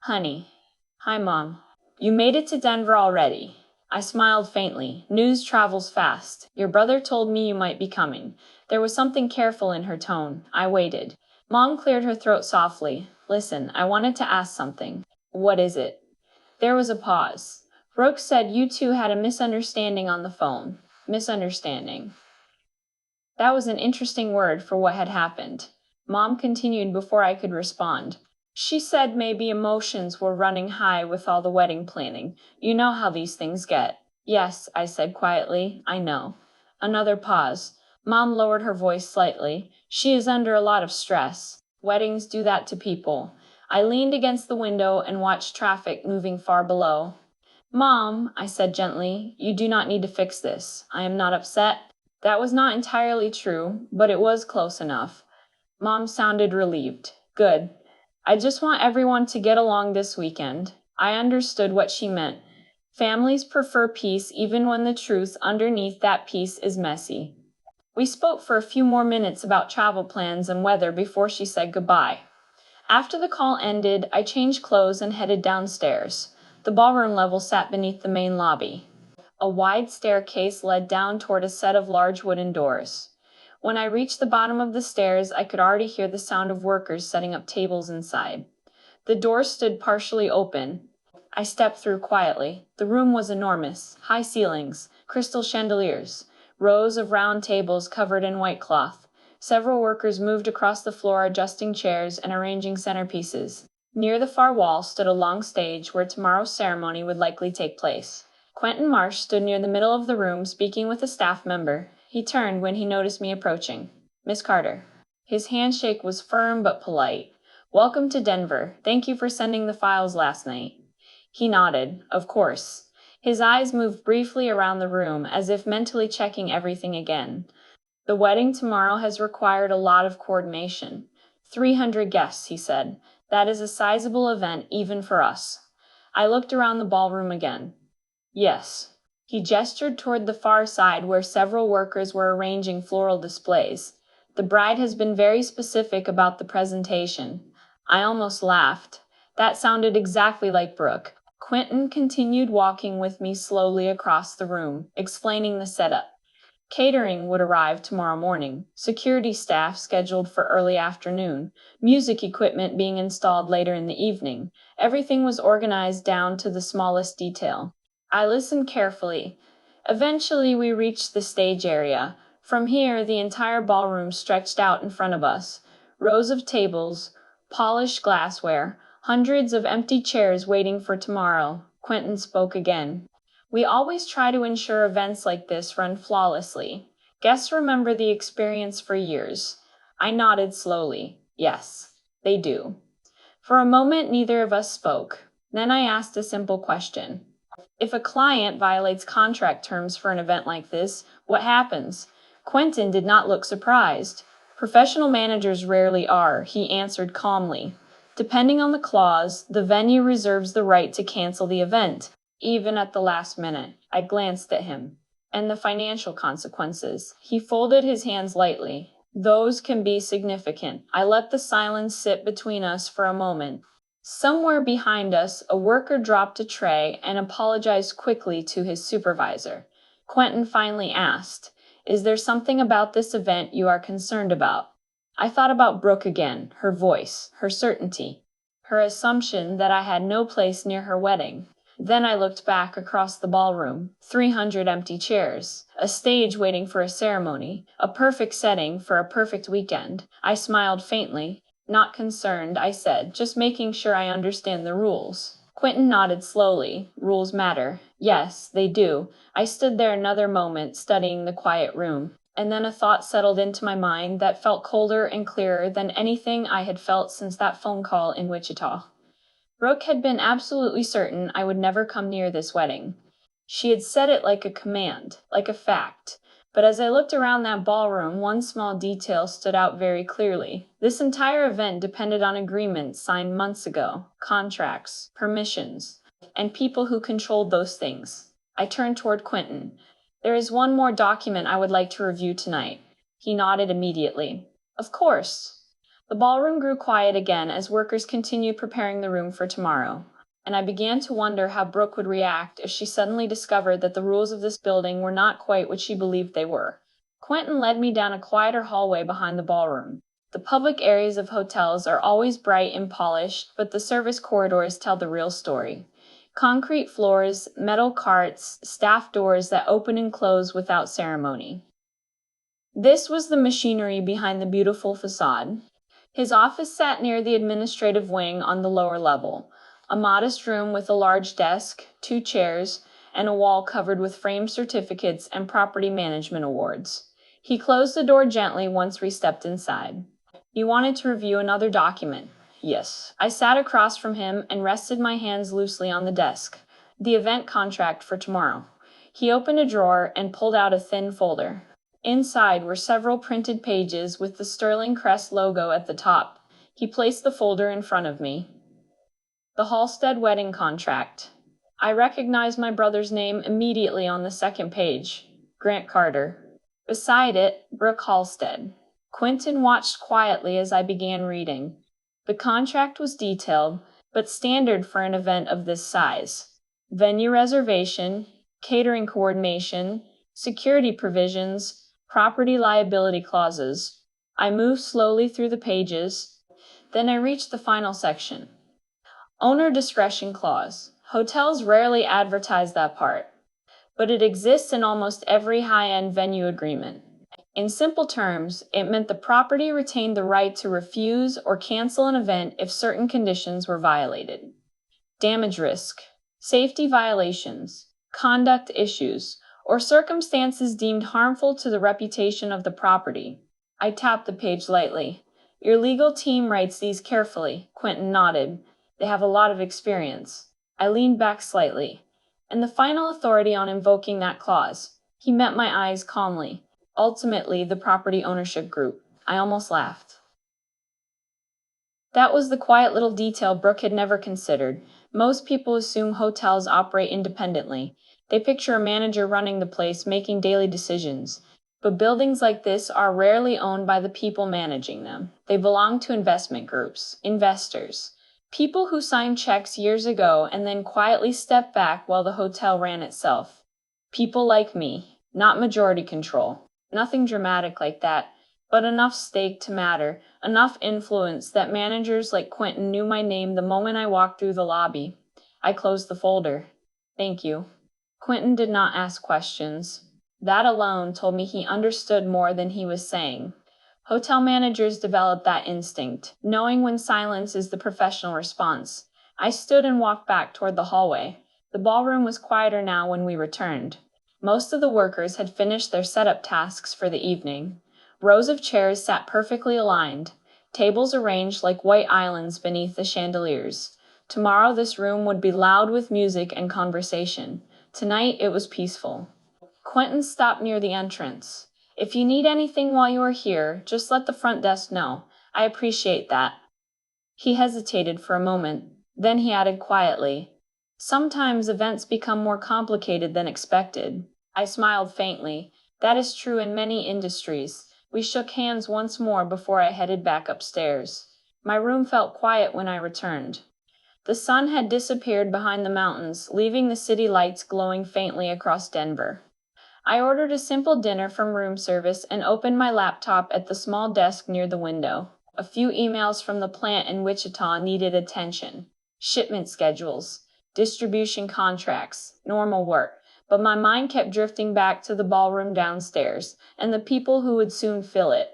"Honey." "Hi, Mom." "You made it to Denver already." I smiled faintly. "News travels fast. Your brother told me you might be coming." There was something careful in her tone. I waited. Mom cleared her throat softly. "Listen, I wanted to ask something." "What is it?" There was a pause. "Brooke said you two had a misunderstanding on the phone." Misunderstanding. That was an interesting word for what had happened. Mom continued before I could respond. "She said maybe emotions were running high with all the wedding planning. You know how these things get." "Yes," I said quietly, "I know." Another pause. Mom lowered her voice slightly. "She is under a lot of stress. Weddings do that to people." I leaned against the window and watched traffic moving far below. "Mom," I said gently, "you do not need to fix this. I am not upset." That was not entirely true, but it was close enough. Mom sounded relieved. Good. I just want everyone to get along this weekend. I understood what she meant. Families prefer peace even when the truth underneath that peace is messy. We spoke for a few more minutes about travel plans and weather before she said goodbye. After the call ended, I changed clothes and headed downstairs. The ballroom level sat beneath the main lobby. A wide staircase led down toward a set of large wooden doors. When I reached the bottom of the stairs, I could already hear the sound of workers setting up tables inside. The door stood partially open. I stepped through quietly. The room was enormous. High ceilings, crystal chandeliers, rows of round tables covered in white cloth. Several workers moved across the floor adjusting chairs and arranging centerpieces. Near the far wall stood a long stage where tomorrow's ceremony would likely take place. Quentin Marsh stood near the middle of the room speaking with a staff member. He turned when he noticed me approaching. Miss Carter. His handshake was firm but polite. Welcome to Denver. Thank you for sending the files last night. He nodded. Of course. His eyes moved briefly around the room as if mentally checking everything again. The wedding tomorrow has required a lot of coordination. 300 guests, he said. That is a sizable event even for us. I looked around the ballroom again. Yes. He gestured toward the far side where several workers were arranging floral displays. The bride has been very specific about the presentation. I almost laughed. That sounded exactly like Brooke. Quentin continued walking with me slowly across the room, explaining the setup. Catering would arrive tomorrow morning, security staff scheduled for early afternoon, music equipment being installed later in the evening. Everything was organized down to the smallest detail. I listened carefully. Eventually, we reached the stage area. From here, the entire ballroom stretched out in front of us. Rows of tables, polished glassware, hundreds of empty chairs waiting for tomorrow. Quentin spoke again. We always try to ensure events like this run flawlessly. Guests remember the experience for years. I nodded slowly. Yes, they do. For a moment, neither of us spoke. Then I asked a simple question. If a client violates contract terms for an event like this, what happens? Quentin did not look surprised. Professional managers rarely are, he answered calmly. Depending on the clause, the venue reserves the right to cancel the event, even at the last minute. I glanced at him. And the financial consequences. He folded his hands lightly. Those can be significant. I let the silence sit between us for a moment. Somewhere behind us, a worker dropped a tray and apologized quickly to his supervisor. Quentin finally asked, "Is there something about this event you are concerned about?" I thought about Brooke again, her voice, her certainty, her assumption that I had no place near her wedding. Then I looked back across the ballroom. 300 empty chairs. A stage waiting for a ceremony. A perfect setting for a perfect weekend. I smiled faintly. Not concerned, I said, just making sure I understand the rules. Quentin nodded slowly. Rules matter. Yes, they do. I stood there another moment, studying the quiet room. And then a thought settled into my mind that felt colder and clearer than anything I had felt since that phone call in Wichita. Brooke had been absolutely certain I would never come near this wedding. She had said it like a command, like a fact. But as I looked around that ballroom, one small detail stood out very clearly. This entire event depended on agreements signed months ago, contracts, permissions, and people who controlled those things. I turned toward Quentin. There is one more document I would like to review tonight. He nodded immediately. Of course. The ballroom grew quiet again as workers continued preparing the room for tomorrow, and I began to wonder how Brooke would react if she suddenly discovered that the rules of this building were not quite what she believed they were. Quentin led me down a quieter hallway behind the ballroom. The public areas of hotels are always bright and polished, but the service corridors tell the real story. Concrete floors, metal carts, staff doors that open and close without ceremony. This was the machinery behind the beautiful facade. His office sat near the administrative wing on the lower level, a modest room with a large desk, 2 chairs, and a wall covered with framed certificates and property management awards. He closed the door gently once we stepped inside. "You wanted to review another document?" "Yes." I sat across from him and rested my hands loosely on the desk. "The event contract for tomorrow." He opened a drawer and pulled out a thin folder. Inside were several printed pages with the Sterling Crest logo at the top. He placed the folder in front of me. The Halstead wedding contract. I recognized my brother's name immediately on the second page. Grant Carter. Beside it, Brooke Halstead. Quentin watched quietly as I began reading. The contract was detailed, but standard for an event of this size. Venue reservation, catering coordination, security provisions, property liability clauses. I moved slowly through the pages. Then I reached the final section. Owner discretion clause. Hotels rarely advertise that part, but it exists in almost every high-end venue agreement. In simple terms, it meant the property retained the right to refuse or cancel an event if certain conditions were violated. Damage risk, safety violations, conduct issues, or circumstances deemed harmful to the reputation of the property. I tapped the page lightly. Your legal team writes these carefully, Quentin nodded. They have a lot of experience. I leaned back slightly. And the final authority on invoking that clause. He met my eyes calmly. Ultimately, the property ownership group. I almost laughed. That was the quiet little detail Brooke had never considered. Most people assume hotels operate independently. They picture a manager running the place, making daily decisions. But buildings like this are rarely owned by the people managing them. They belong to investment groups, investors, people who signed checks years ago and then quietly stepped back while the hotel ran itself. People like me, not majority control. Nothing dramatic like that, but enough stake to matter, enough influence that managers like Quentin knew my name the moment I walked through the lobby. I closed the folder. Thank you. Quentin did not ask questions. That alone told me he understood more than he was saying. Hotel managers develop that instinct, knowing when silence is the professional response. I stood and walked back toward the hallway. The ballroom was quieter now when we returned. Most of the workers had finished their setup tasks for the evening. Rows of chairs sat perfectly aligned, tables arranged like white islands beneath the chandeliers. Tomorrow this room would be loud with music and conversation. Tonight it was peaceful. Quentin stopped near the entrance. If you need anything while you are here, just let the front desk know. I appreciate that. He hesitated for a moment. Then he added quietly, sometimes events become more complicated than expected. I smiled faintly. That is true in many industries. We shook hands once more before I headed back upstairs. My room felt quiet when I returned. The sun had disappeared behind the mountains, leaving the city lights glowing faintly across Denver. I ordered a simple dinner from room service and opened my laptop at the small desk near the window. A few emails from the plant in Wichita needed attention. Shipment schedules, distribution contracts, normal work. But my mind kept drifting back to the ballroom downstairs and the people who would soon fill it.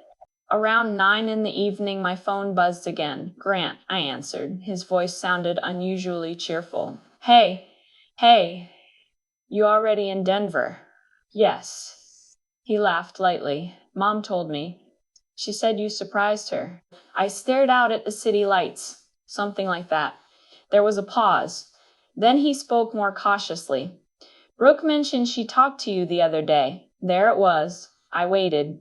Around 9 in the evening, my phone buzzed again. Grant, I answered. His voice sounded unusually cheerful. Hey, you already in Denver? Yes. He laughed lightly. Mom told me. She said you surprised her. I stared out at the city lights. Something like that. There was a pause. Then he spoke more cautiously. Brooke mentioned she talked to you the other day. There it was. I waited.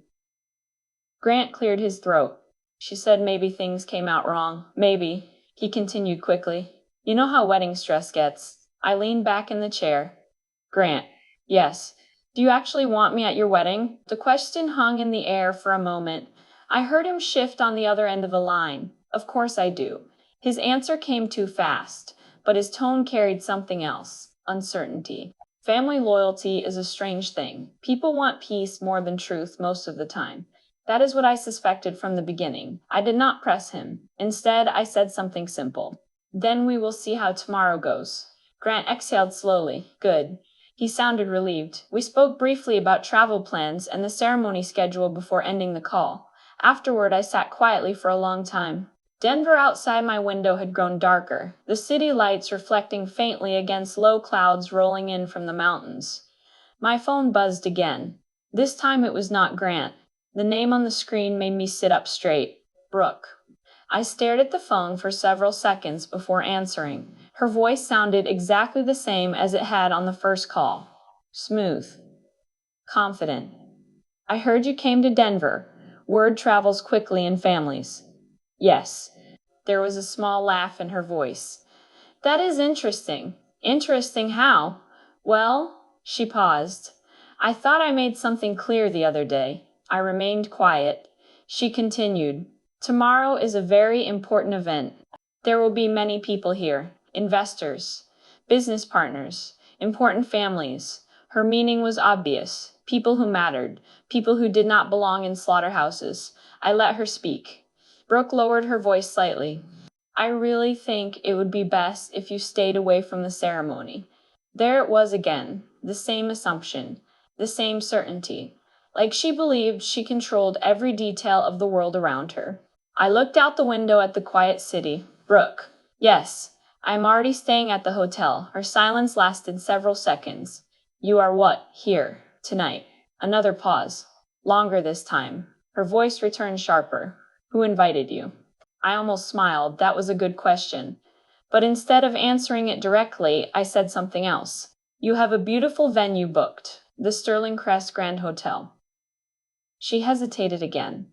Grant cleared his throat. She said maybe things came out wrong. Maybe. He continued quickly. You know how wedding stress gets. I leaned back in the chair. Grant. Yes. Do you actually want me at your wedding? The question hung in the air for a moment. I heard him shift on the other end of the line. Of course I do. His answer came too fast, but his tone carried something else. Uncertainty. Family loyalty is a strange thing. People want peace more than truth most of the time. That is what I suspected from the beginning. I did not press him. Instead, I said something simple. Then we will see how tomorrow goes. Grant exhaled slowly. Good. He sounded relieved. We spoke briefly about travel plans and the ceremony schedule before ending the call. Afterward, I sat quietly for a long time. Denver outside my window had grown darker, the city lights reflecting faintly against low clouds rolling in from the mountains. My phone buzzed again. This time it was not Grant. The name on the screen made me sit up straight. Brooke. I stared at the phone for several seconds before answering. Her voice sounded exactly the same as it had on the first call. Smooth. Confident. I heard you came to Denver. Word travels quickly in families. Yes. There was a small laugh in her voice. That is interesting. Interesting how? Well, she paused. I thought I made something clear the other day. I remained quiet. She continued. Tomorrow is a very important event. There will be many people here. Investors, business partners, important families. Her meaning was obvious. People who mattered. People who did not belong in slaughterhouses. I let her speak. Brooke lowered her voice slightly. I really think it would be best if you stayed away from the ceremony. There it was again, the same assumption, the same certainty. Like she believed she controlled every detail of the world around her. I looked out the window at the quiet city. Brooke. Yes, I am already staying at the hotel. Her silence lasted several seconds. You are what? Here, tonight. Another pause. Longer this time. Her voice returned sharper. Who invited you? I almost smiled. That was a good question. But instead of answering it directly, I said something else. You have a beautiful venue booked, the Sterling Crest Grand Hotel. She hesitated again.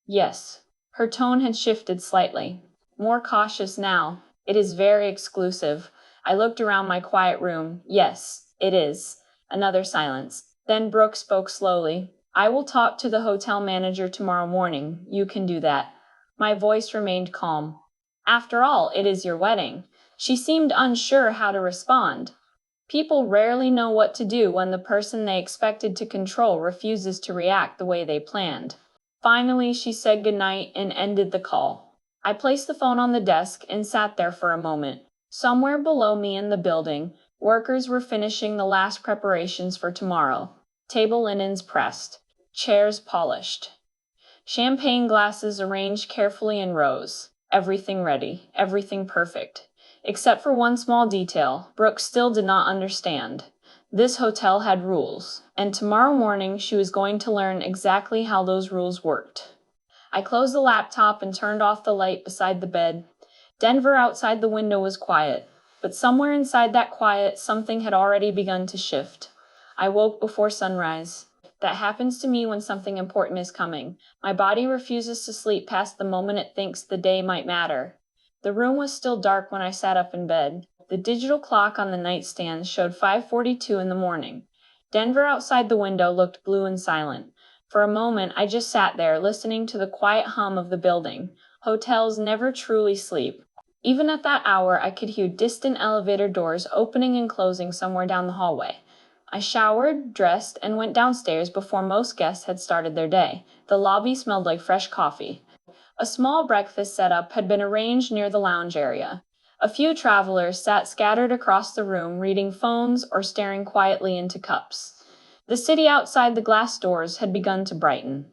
Yes. Her tone had shifted slightly. More cautious now. It is very exclusive. I looked around my quiet room. Yes, it is. Another silence. Then Brooke spoke slowly. I will talk to the hotel manager tomorrow morning. You can do that. My voice remained calm. After all, it is your wedding. She seemed unsure how to respond. People rarely know what to do when the person they expected to control refuses to react the way they planned. Finally, she said goodnight and ended the call. I placed the phone on the desk and sat there for a moment. Somewhere below me in the building, workers were finishing the last preparations for tomorrow. Table linens pressed, chairs polished. Champagne glasses arranged carefully in rows. Everything ready, everything perfect. Except for one small detail, Brooke still did not understand. This hotel had rules, and tomorrow morning she was going to learn exactly how those rules worked. I closed the laptop and turned off the light beside the bed. Denver outside the window was quiet, but somewhere inside that quiet, something had already begun to shift. I woke before sunrise. That happens to me when something important is coming. My body refuses to sleep past the moment it thinks the day might matter. The room was still dark when I sat up in bed. The digital clock on the nightstand showed 5:42 in the morning. Denver outside the window looked blue and silent. For a moment, I just sat there, listening to the quiet hum of the building. Hotels never truly sleep. Even at that hour, I could hear distant elevator doors opening and closing somewhere down the hallway. I showered, dressed, and went downstairs before most guests had started their day. The lobby smelled like fresh coffee. A small breakfast setup had been arranged near the lounge area. A few travelers sat scattered across the room, reading phones or staring quietly into cups. The city outside the glass doors had begun to brighten.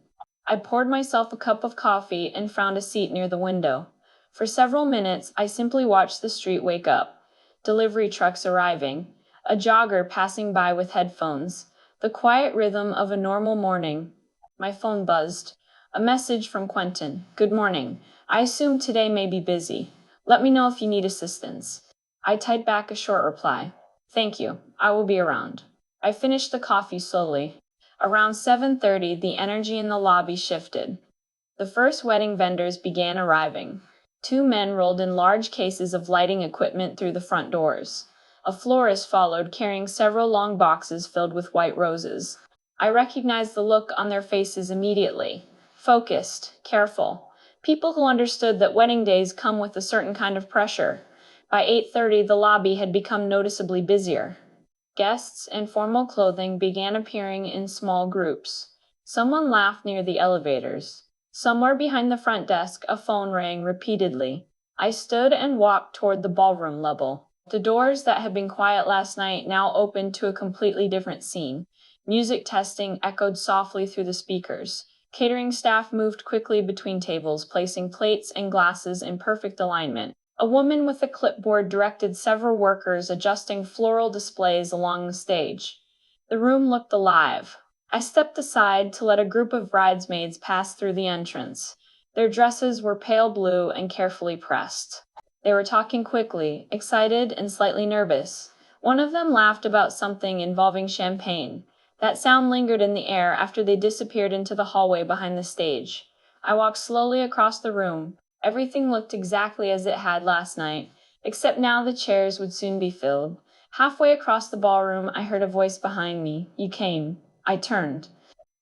I poured myself a cup of coffee and found a seat near the window. For several minutes, I simply watched the street wake up. Delivery trucks arriving. A jogger passing by with headphones. The quiet rhythm of a normal morning. My phone buzzed. A message from Quentin. Good morning. I assume today may be busy. Let me know if you need assistance. I typed back a short reply. Thank you. I will be around. I finished the coffee slowly. Around 7:30, the energy in the lobby shifted. The first wedding vendors began arriving. Two men rolled in large cases of lighting equipment through the front doors. A florist followed, carrying several long boxes filled with white roses. I recognized the look on their faces immediately. Focused, careful. People who understood that wedding days come with a certain kind of pressure. By 8:30, the lobby had become noticeably busier. Guests in formal clothing began appearing in small groups. Someone laughed near the elevators. Somewhere behind the front desk, a phone rang repeatedly. I stood and walked toward the ballroom level. The doors that had been quiet last night now opened to a completely different scene. Music testing echoed softly through the speakers. Catering staff moved quickly between tables, placing plates and glasses in perfect alignment. A woman with a clipboard directed several workers adjusting floral displays along the stage. The room looked alive. I stepped aside to let a group of bridesmaids pass through the entrance. Their dresses were pale blue and carefully pressed. They were talking quickly, excited and slightly nervous. One of them laughed about something involving champagne. That sound lingered in the air after they disappeared into the hallway behind the stage. I walked slowly across the room. Everything looked exactly as it had last night, except now the chairs would soon be filled. Halfway across the ballroom, I heard a voice behind me. You came. I turned.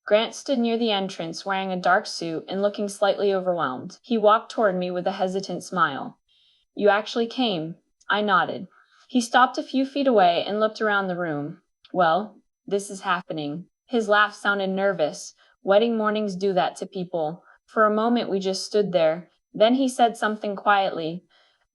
Grant stood near the entrance, wearing a dark suit and looking slightly overwhelmed. He walked toward me with a hesitant smile. You actually came. I nodded. He stopped a few feet away and looked around the room. Well, this is happening. His laugh sounded nervous. Wedding mornings do that to people. For a moment we just stood there. Then he said something quietly.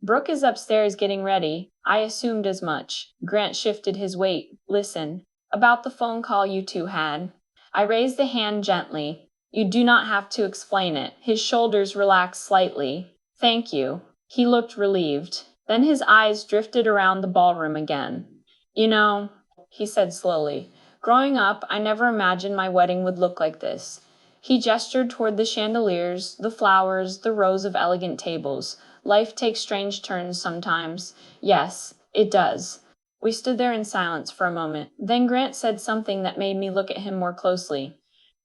Brooke is upstairs getting ready. I assumed as much. Grant shifted his weight. Listen. About the phone call you two had. I raised a hand gently. You do not have to explain it. His shoulders relaxed slightly. Thank you. He looked relieved. Then his eyes drifted around the ballroom again. You know, he said slowly, growing up, I never imagined my wedding would look like this. He gestured toward the chandeliers, the flowers, the rows of elegant tables. Life takes strange turns sometimes. Yes, it does. We stood there in silence for a moment. Then Grant said something that made me look at him more closely.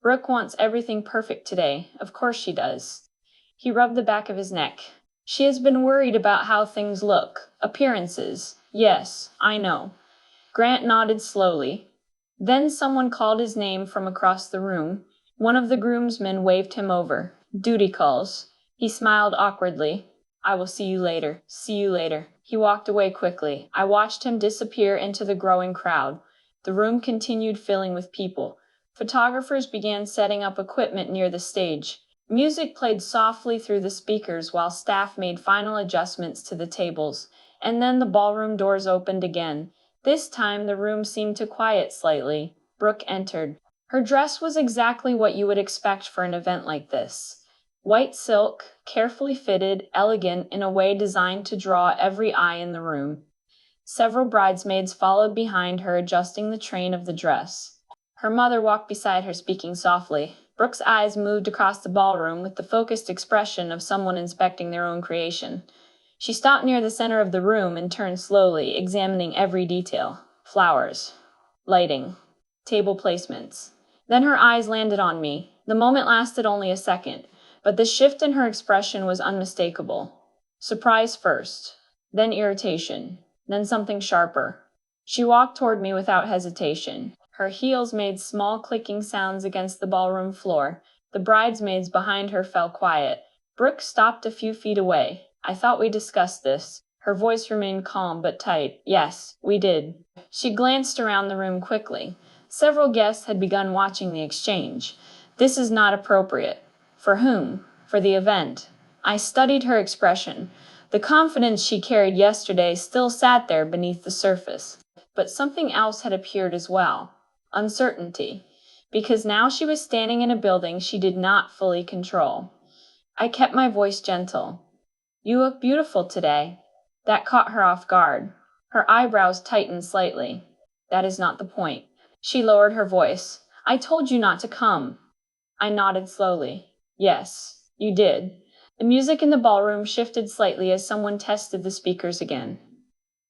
Brooke wants everything perfect today. Of course she does. He rubbed the back of his neck. She has been worried about how things look. Appearances. Yes, I know. Grant nodded slowly. Then someone called his name from across the room. One of the groomsmen waved him over. Duty calls. He smiled awkwardly. I will see you later. See you later. He walked away quickly. I watched him disappear into the growing crowd. The room continued filling with people. Photographers began setting up equipment near the stage. Music played softly through the speakers while staff made final adjustments to the tables. And then the ballroom doors opened again. This time the room seemed to quiet slightly. Brooke entered. Her dress was exactly what you would expect for an event like this. White silk, carefully fitted, elegant in a way designed to draw every eye in the room. Several bridesmaids followed behind her, adjusting the train of the dress. Her mother walked beside her, speaking softly. Brooke's eyes moved across the ballroom with the focused expression of someone inspecting their own creation. She stopped near the center of the room and turned slowly, examining every detail. Flowers, lighting, table placements. Then her eyes landed on me. The moment lasted only a second, but the shift in her expression was unmistakable. Surprise first, then irritation, then something sharper. She walked toward me without hesitation. Her heels made small clicking sounds against the ballroom floor. The bridesmaids behind her fell quiet. Brooke stopped a few feet away. I thought we discussed this. Her voice remained calm but tight. Yes, we did. She glanced around the room quickly. Several guests had begun watching the exchange. This is not appropriate. For whom? For the event. I studied her expression. The confidence she carried yesterday still sat there beneath the surface. But something else had appeared as well. Uncertainty. Because now she was standing in a building she did not fully control. I kept my voice gentle. You look beautiful today. That caught her off guard. Her eyebrows tightened slightly. That is not the point. She lowered her voice. I told you not to come. I nodded slowly. Yes, you did. The music in the ballroom shifted slightly as someone tested the speakers again.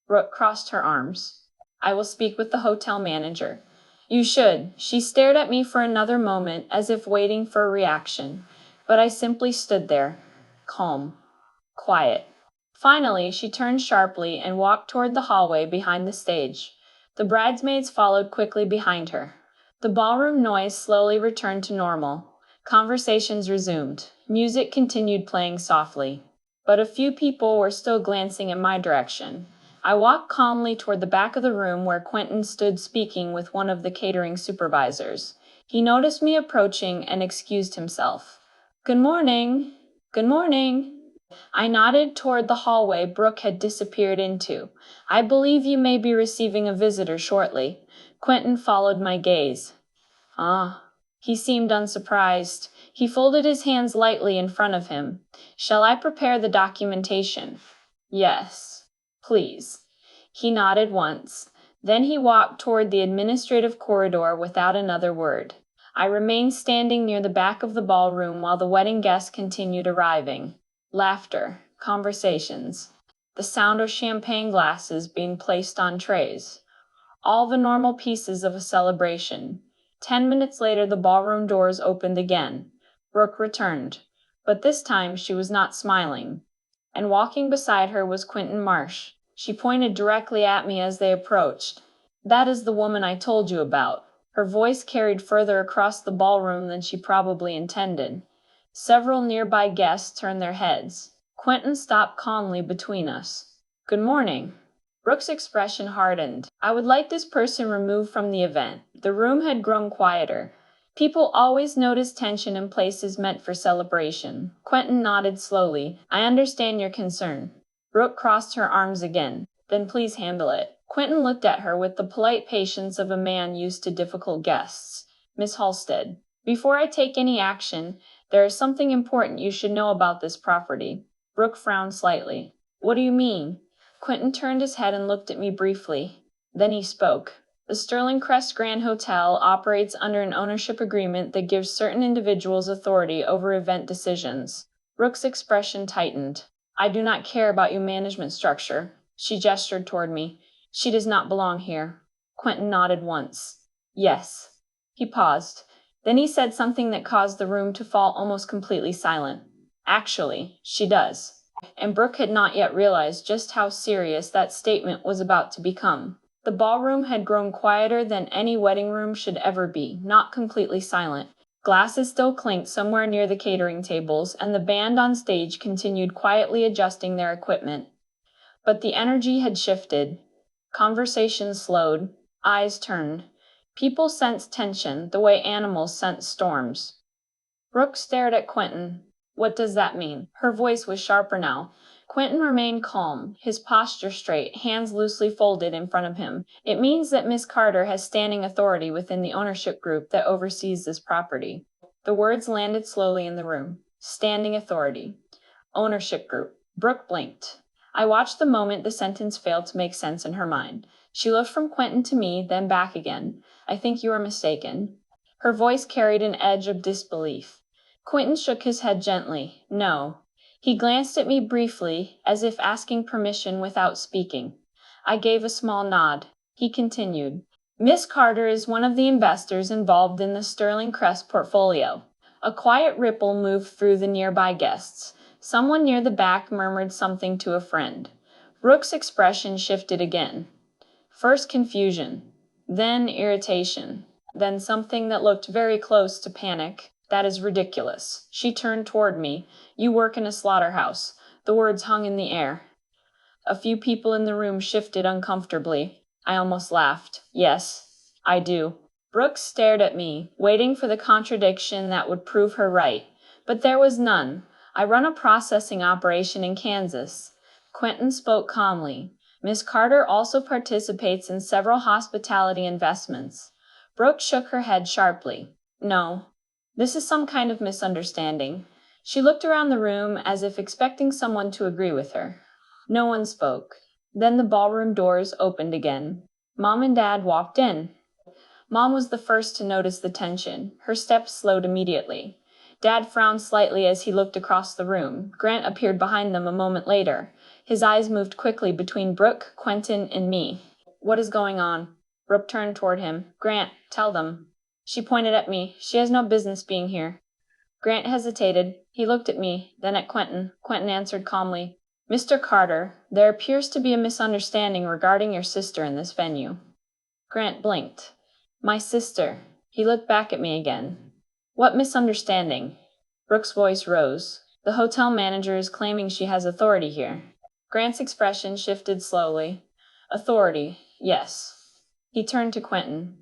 Brooke crossed her arms. I will speak with the hotel manager. You should. She stared at me for another moment as if waiting for a reaction. But I simply stood there, calm, quiet. Finally, she turned sharply and walked toward the hallway behind the stage. The bridesmaids followed quickly behind her. The ballroom noise slowly returned to normal. Conversations resumed. Music continued playing softly. But a few people were still glancing in my direction. I walked calmly toward the back of the room where Quentin stood speaking with one of the catering supervisors. He noticed me approaching and excused himself. Good morning. Good morning. I nodded toward the hallway Brooke had disappeared into. I believe you may be receiving a visitor shortly. Quentin followed my gaze. Ah. He seemed unsurprised. He folded his hands lightly in front of him. Shall I prepare the documentation? Yes. Please. He nodded once. Then he walked toward the administrative corridor without another word. I remained standing near the back of the ballroom while the wedding guests continued arriving. Laughter, conversations, the sound of champagne glasses being placed on trays. All the normal pieces of a celebration. 10 minutes later, the ballroom doors opened again. Brooke returned, but this time she was not smiling. And walking beside her was Quentin Marsh. She pointed directly at me as they approached. "That is the woman I told you about." Her voice carried further across the ballroom than she probably intended. Several nearby guests turned their heads. Quentin stopped calmly between us. "Good morning." Brooke's expression hardened. "I would like this person removed from the event." The room had grown quieter. People always notice tension in places meant for celebration. Quentin nodded slowly. "I understand your concern." Brooke crossed her arms again. "Then please handle it." Quentin looked at her with the polite patience of a man used to difficult guests. "Miss Halstead, before I take any action, there is something important you should know about this property." Brooke frowned slightly. "What do you mean?" Quentin turned his head and looked at me briefly. Then he spoke. "The Sterling Crest Grand Hotel operates under an ownership agreement that gives certain individuals authority over event decisions." Brooke's expression tightened. "I do not care about your management structure." She gestured toward me. "She does not belong here." Quentin nodded once. "Yes." He paused. Then he said something that caused the room to fall almost completely silent. "Actually, she does." And Brooke had not yet realized just how serious that statement was about to become. The ballroom had grown quieter than any wedding room should ever be, not completely silent. Glasses still clinked somewhere near the catering tables, and the band on stage continued quietly adjusting their equipment. But the energy had shifted. Conversation slowed. Eyes turned. People sensed tension, the way animals sense storms. Brooke stared at Quentin. "What does that mean?" Her voice was sharper now. Quentin remained calm, his posture straight, hands loosely folded in front of him. "It means that Miss Carter has standing authority within the ownership group that oversees this property." The words landed slowly in the room. Standing authority. Ownership group. Brooke blinked. I watched the moment the sentence failed to make sense in her mind. She looked from Quentin to me, then back again. "I think you are mistaken." Her voice carried an edge of disbelief. Quentin shook his head gently. "No." He glanced at me briefly, as if asking permission without speaking. I gave a small nod. He continued. "Miss Carter is one of the investors involved in the Sterling Crest portfolio." A quiet ripple moved through the nearby guests. Someone near the back murmured something to a friend. Brooke's expression shifted again. First confusion, then irritation, then something that looked very close to panic. "That is ridiculous." She turned toward me. "You work in a slaughterhouse." The words hung in the air. A few people in the room shifted uncomfortably. I almost laughed. "Yes, I do." Brooke stared at me, waiting for the contradiction that would prove her right. But there was none. "I run a processing operation in Kansas." Quentin spoke calmly. "Miss Carter also participates in several hospitality investments." Brooke shook her head sharply. "No. This is some kind of misunderstanding." She looked around the room as if expecting someone to agree with her. No one spoke. Then the ballroom doors opened again. Mom and Dad walked in. Mom was the first to notice the tension. Her steps slowed immediately. Dad frowned slightly as he looked across the room. Grant appeared behind them a moment later. His eyes moved quickly between Brooke, Quentin, and me. "What is going on?" Brooke turned toward him. "Grant, tell them." She pointed at me. "She has no business being here." Grant hesitated. He looked at me, then at Quentin. Quentin answered calmly. "Mr. Carter, there appears to be a misunderstanding regarding your sister in this venue." Grant blinked. "My sister." He looked back at me again. "What misunderstanding?" Brooke's voice rose. "The hotel manager is claiming she has authority here." Grant's expression shifted slowly. "Authority, yes." He turned to Quentin.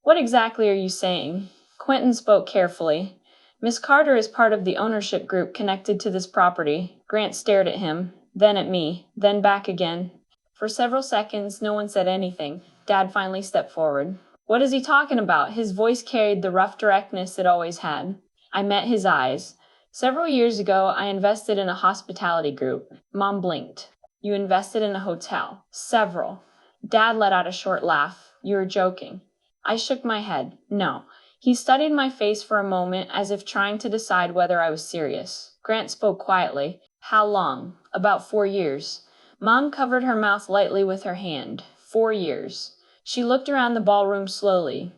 "What exactly are you saying?" Quentin spoke carefully. "Miss Carter is part of the ownership group connected to this property." Grant stared at him, then at me, then back again. For several seconds, no one said anything. Dad finally stepped forward. "What is he talking about?" His voice carried the rough directness it always had. I met his eyes. "Several years ago, I invested in a hospitality group." Mom blinked. "You invested in a hotel?" "Several." Dad let out a short laugh. "You were joking." I shook my head. "No." He studied my face for a moment as if trying to decide whether I was serious. Grant spoke quietly. "How long?" "About 4 years." Mom covered her mouth lightly with her hand. 4 years. She looked around the ballroom slowly.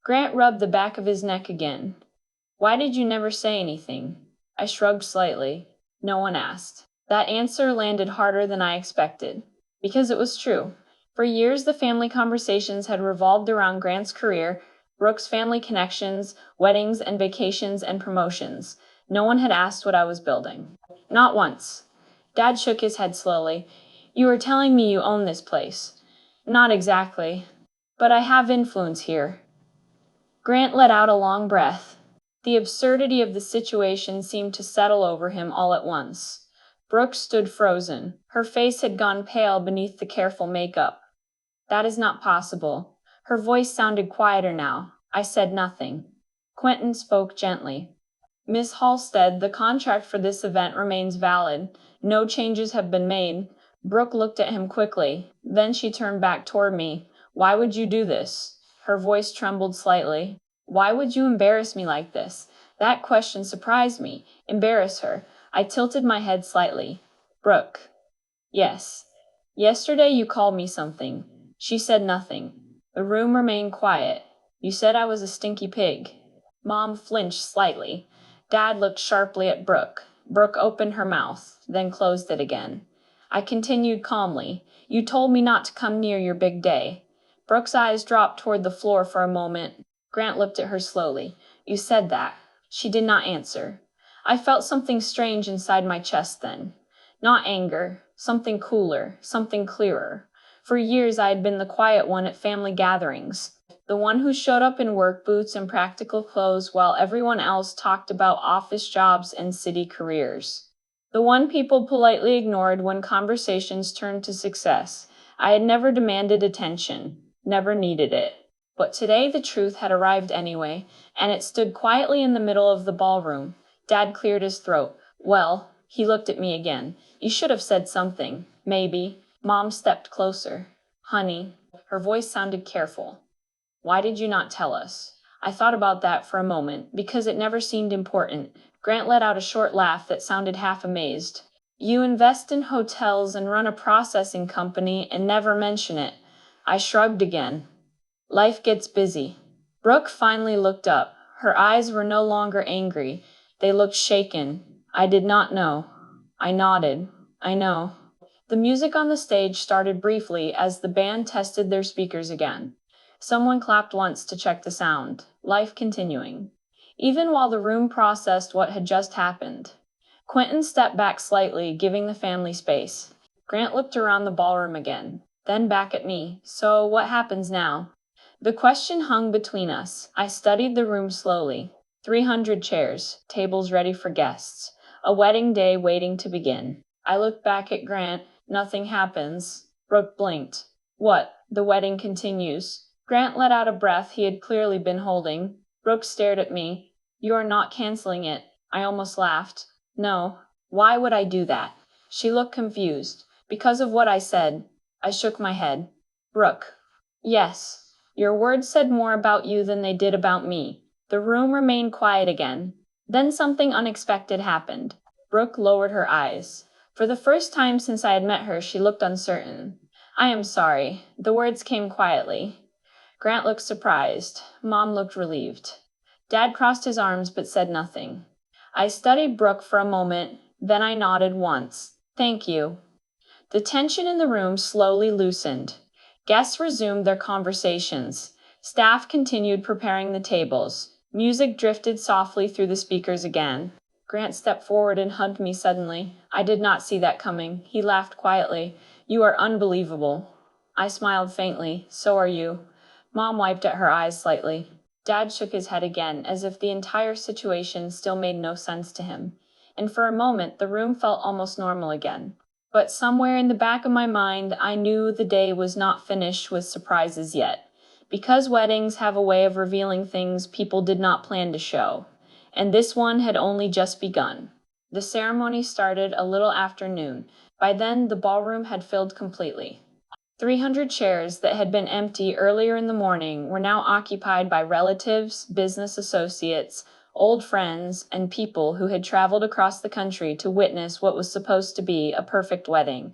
Grant rubbed the back of his neck again. Why did you never say anything? I shrugged slightly. No one asked. That answer landed harder than I expected. Because it was true. For years, the family conversations had revolved around Grant's career, Brooke's family connections, weddings and vacations and promotions. No one had asked what I was building. Not once. Dad shook his head slowly. You were telling me you own this place. Not exactly. But I have influence here. Grant let out a long breath. The absurdity of the situation seemed to settle over him all at once. Brooke stood frozen. Her face had gone pale beneath the careful makeup. That is not possible. Her voice sounded quieter now. I said nothing. Quentin spoke gently. Miss Halstead, the contract for this event remains valid. No changes have been made. Brooke looked at him quickly. Then she turned back toward me. Why would you do this? Her voice trembled slightly. Why would you embarrass me like this? That question surprised me. Embarrass her. I tilted my head slightly. Brooke. Yes. Yesterday you called me something. She said nothing. The room remained quiet. You said I was a stinky pig. Mom flinched slightly. Dad looked sharply at Brooke. Brooke opened her mouth, then closed it again. I continued calmly. You told me not to come near your big day. Brooke's eyes dropped toward the floor for a moment. Grant looked at her slowly. You said that. She did not answer. I felt something strange inside my chest then. Not anger, something cooler, something clearer. For years I had been the quiet one at family gatherings, the one who showed up in work boots and practical clothes while everyone else talked about office jobs and city careers. The one people politely ignored when conversations turned to success. I had never demanded attention, never needed it. But today the truth had arrived anyway, and it stood quietly in the middle of the ballroom. Dad cleared his throat. Well, he looked at me again. You should have said something. Maybe. Mom stepped closer. Honey. Her voice sounded careful. Why did you not tell us? I thought about that for a moment, because it never seemed important. Grant let out a short laugh that sounded half amazed. You invest in hotels and run a processing company and never mention it. I shrugged again. Life gets busy. Brooke finally looked up. Her eyes were no longer angry. They looked shaken. I did not know. I nodded. I know. The music on the stage started briefly as the band tested their speakers again. Someone clapped once to check the sound. Life continuing. Even while the room processed what had just happened. Quentin stepped back slightly, giving the family space. Grant looked around the ballroom again, then back at me. So, what happens now? The question hung between us. I studied the room slowly. 300 chairs, tables ready for guests. A wedding day waiting to begin. I looked back at Grant. Nothing happens. Brooke blinked. What? The wedding continues. Grant let out a breath he had clearly been holding. Brooke stared at me. You are not canceling it. I almost laughed. No. Why would I do that? She looked confused. Because of what I said. I shook my head. Brooke. Yes. Your words said more about you than they did about me. The room remained quiet again. Then something unexpected happened. Brooke lowered her eyes. For the first time since I had met her, she looked uncertain. I am sorry. The words came quietly. Grant looked surprised. Mom looked relieved. Dad crossed his arms but said nothing. I studied Brooke for a moment, then I nodded once. Thank you. The tension in the room slowly loosened. Guests resumed their conversations. Staff continued preparing the tables. Music drifted softly through the speakers again. Grant stepped forward and hugged me suddenly. I did not see that coming. He laughed quietly. You are unbelievable. I smiled faintly. So are you. Mom wiped at her eyes slightly. Dad shook his head again, as if the entire situation still made no sense to him. And for a moment, the room felt almost normal again. But somewhere in the back of my mind, I knew the day was not finished with surprises yet. Because weddings have a way of revealing things people did not plan to show. And this one had only just begun. The ceremony started a little after noon. By then, the ballroom had filled completely. 300 chairs that had been empty earlier in the morning were now occupied by relatives, business associates, old friends, and people who had traveled across the country to witness what was supposed to be a perfect wedding.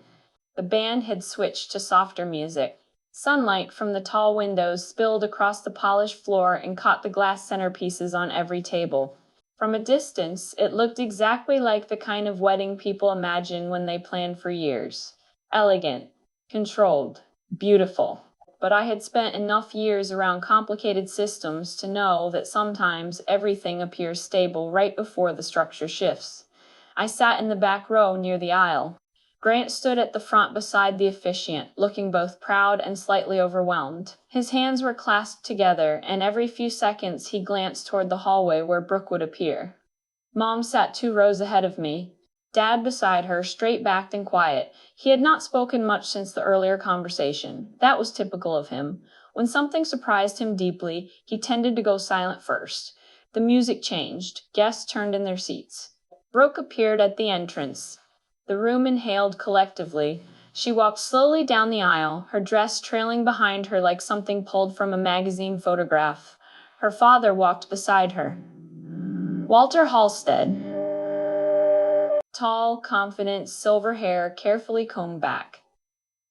The band had switched to softer music. Sunlight from the tall windows spilled across the polished floor and caught the glass centerpieces on every table. From a distance, it looked exactly like the kind of wedding people imagine when they plan for years. Elegant, controlled, beautiful. But I had spent enough years around complicated systems to know that sometimes everything appears stable right before the structure shifts. I sat in the back row near the aisle. Grant stood at the front beside the officiant, looking both proud and slightly overwhelmed. His hands were clasped together, and every few seconds he glanced toward the hallway where Brooke would appear. Mom sat 2 rows ahead of me, Dad beside her, straight-backed and quiet. He had not spoken much since the earlier conversation. That was typical of him. When something surprised him deeply, he tended to go silent first. The music changed. Guests turned in their seats. Brooke appeared at the entrance. The room inhaled collectively. She walked slowly down the aisle, her dress trailing behind her like something pulled from a magazine photograph. Her father walked beside her. Walter Halstead. Tall, confident, silver hair carefully combed back.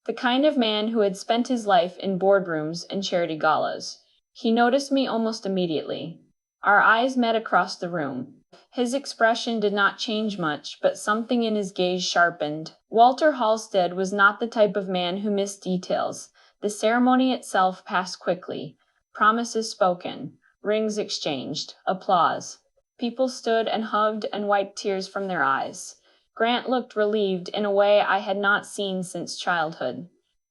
The kind of man who had spent his life in boardrooms and charity galas. He noticed me almost immediately. Our eyes met across the room. His expression did not change much, but something in his gaze sharpened. Walter Halstead was not the type of man who missed details. The ceremony itself passed quickly. Promises spoken, rings exchanged, applause. People stood and hugged and wiped tears from their eyes. Grant looked relieved in a way I had not seen since childhood.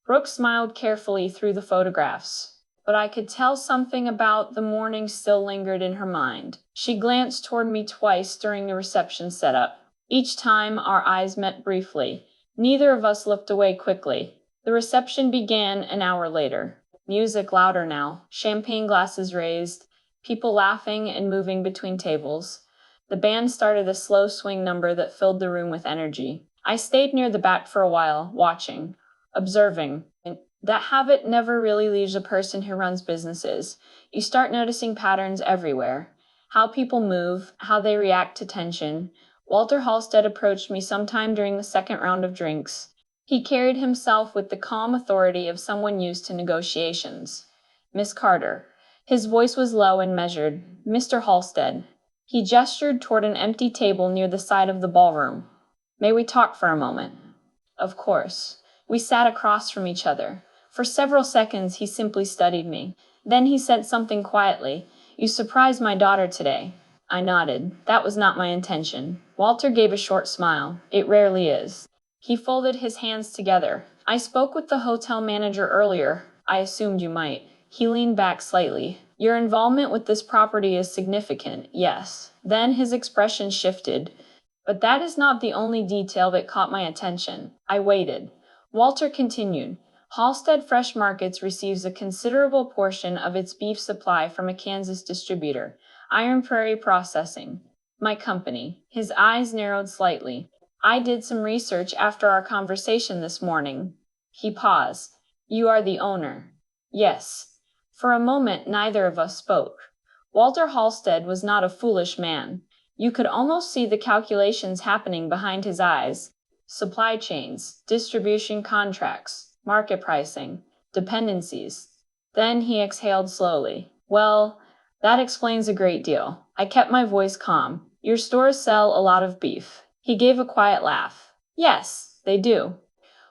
Brooke smiled carefully through the photographs, but I could tell something about the morning still lingered in her mind. She glanced toward me twice during the reception setup. Each time our eyes met briefly. Neither of us looked away quickly. The reception began an hour later. Music louder now, champagne glasses raised, people laughing and moving between tables. The band started a slow swing number that filled the room with energy. I stayed near the back for a while, watching, observing. That habit never really leaves a person who runs businesses. You start noticing patterns everywhere. How people move, how they react to tension. Walter Halstead approached me sometime during the second round of drinks. He carried himself with the calm authority of someone used to negotiations. Miss Carter. His voice was low and measured. Mr. Halstead. He gestured toward an empty table near the side of the ballroom. May we talk for a moment? Of course. We sat across from each other. For several seconds, he simply studied me. Then he said something quietly. You surprised my daughter today. I nodded. That was not my intention. Walter gave a short smile. It rarely is. He folded his hands together. I spoke with the hotel manager earlier. I assumed you might. He leaned back slightly. Your involvement with this property is significant, yes. Then his expression shifted. But that is not the only detail that caught my attention. I waited. Walter continued. Halstead Fresh Markets receives a considerable portion of its beef supply from a Kansas distributor, Iron Prairie Processing. My company. His eyes narrowed slightly. I did some research after our conversation this morning. He paused. You are the owner. Yes. For a moment, neither of us spoke. Walter Halstead was not a foolish man. You could almost see the calculations happening behind his eyes. Supply chains, distribution contracts, market pricing, dependencies. Then he exhaled slowly. Well, that explains a great deal. I kept my voice calm. Your stores sell a lot of beef. He gave a quiet laugh. Yes, they do.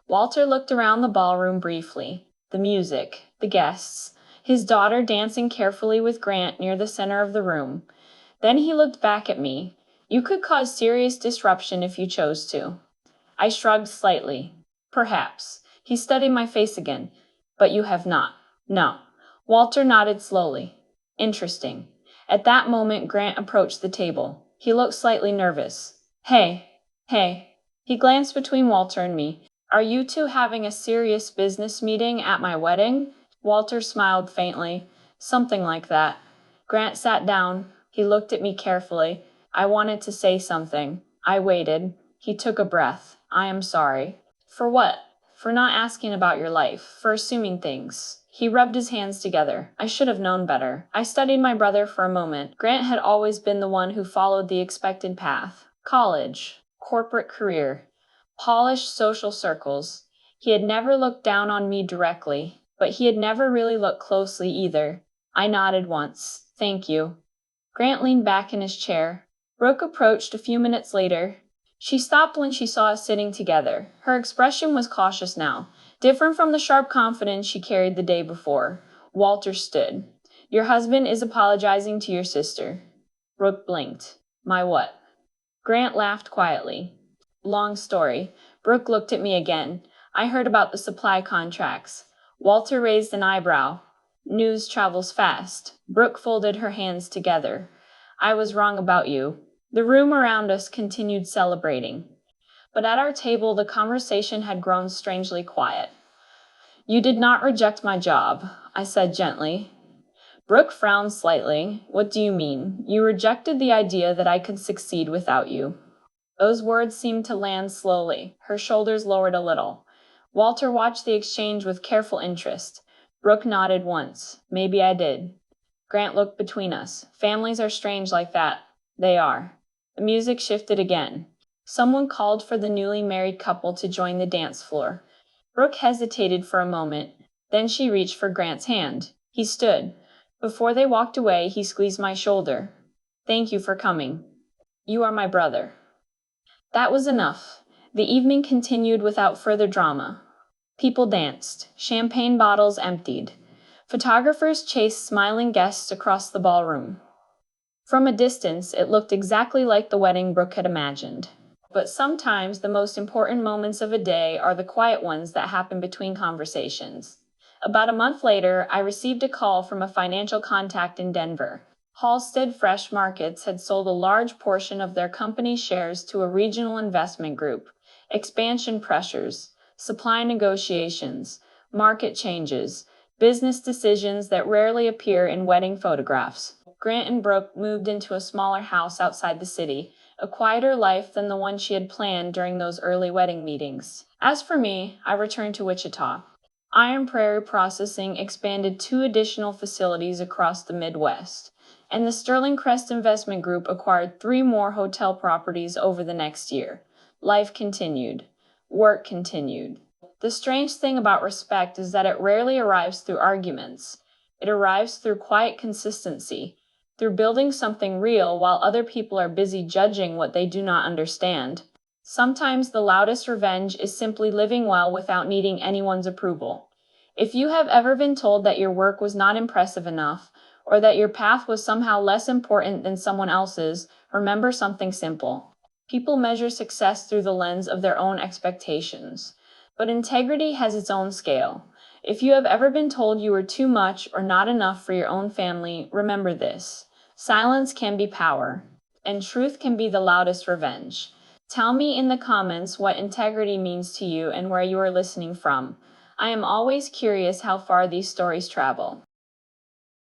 Walter looked around the ballroom briefly. The music, the guests, his daughter dancing carefully with Grant near the center of the room. Then he looked back at me. You could cause serious disruption if you chose to. I shrugged slightly. Perhaps. He studied my face again. But you have not. No. Walter nodded slowly. Interesting. At that moment, Grant approached the table. He looked slightly nervous. Hey. He glanced between Walter and me. Are you two having a serious business meeting at my wedding? Walter smiled faintly. Something like that. Grant sat down. He looked at me carefully. I wanted to say something. I waited. He took a breath. I am sorry. For what? For not asking about your life. For assuming things. He rubbed his hands together. I should have known better. I studied my brother for a moment. Grant had always been the one who followed the expected path. College. Corporate career. Polished social circles. He had never looked down on me directly. but he had never really looked closely either. I nodded once. Thank you. Grant leaned back in his chair. Brooke approached a few minutes later. She stopped when she saw us sitting together. Her expression was cautious now, different from the sharp confidence she carried the day before. Walter stood. Your husband is apologizing to your sister. Brooke blinked. My what? Grant laughed quietly. Long story. Brooke looked at me again. I heard about the supply contracts. Walter raised an eyebrow. News travels fast. Brooke folded her hands together. I was wrong about you. The room around us continued celebrating. But at our table, the conversation had grown strangely quiet. You did not reject my job, I said gently. Brooke frowned slightly. What do you mean? You rejected the idea that I could succeed without you. Those words seemed to land slowly. Her shoulders lowered a little. Walter watched the exchange with careful interest. Brooke nodded once. Maybe I did. Grant looked between us. Families are strange like that. They are. The music shifted again. Someone called for the newly married couple to join the dance floor. Brooke hesitated for a moment. Then she reached for Grant's hand. He stood. Before they walked away, he squeezed my shoulder. Thank you for coming. You are my brother. That was enough. The evening continued without further drama. People danced. Champagne bottles emptied. Photographers chased smiling guests across the ballroom. From a distance, it looked exactly like the wedding Brooke had imagined. But sometimes the most important moments of a day are the quiet ones that happen between conversations. About a month later, I received a call from a financial contact in Denver. Halstead Fresh Markets had sold a large portion of their company shares to a regional investment group. Expansion pressures, supply negotiations, market changes, business decisions that rarely appear in wedding photographs. Grant and Brooke moved into a smaller house outside the city, a quieter life than the one she had planned during those early wedding meetings. As for me, I returned to Wichita. Iron Prairie Processing expanded 2 additional facilities across the Midwest, and the Sterling Crest Investment Group acquired 3 more hotel properties over the next year. Life continued. Work continued. The strange thing about respect is that it rarely arrives through arguments. It arrives through quiet consistency, through building something real while other people are busy judging what they do not understand. Sometimes the loudest revenge is simply living well without needing anyone's approval. If you have ever been told that your work was not impressive enough, or that your path was somehow less important than someone else's, remember something simple. People measure success through the lens of their own expectations. But integrity has its own scale. If you have ever been told you were too much or not enough for your own family, remember this. Silence can be power, and truth can be the loudest revenge. Tell me in the comments what integrity means to you and where you are listening from. I am always curious how far these stories travel.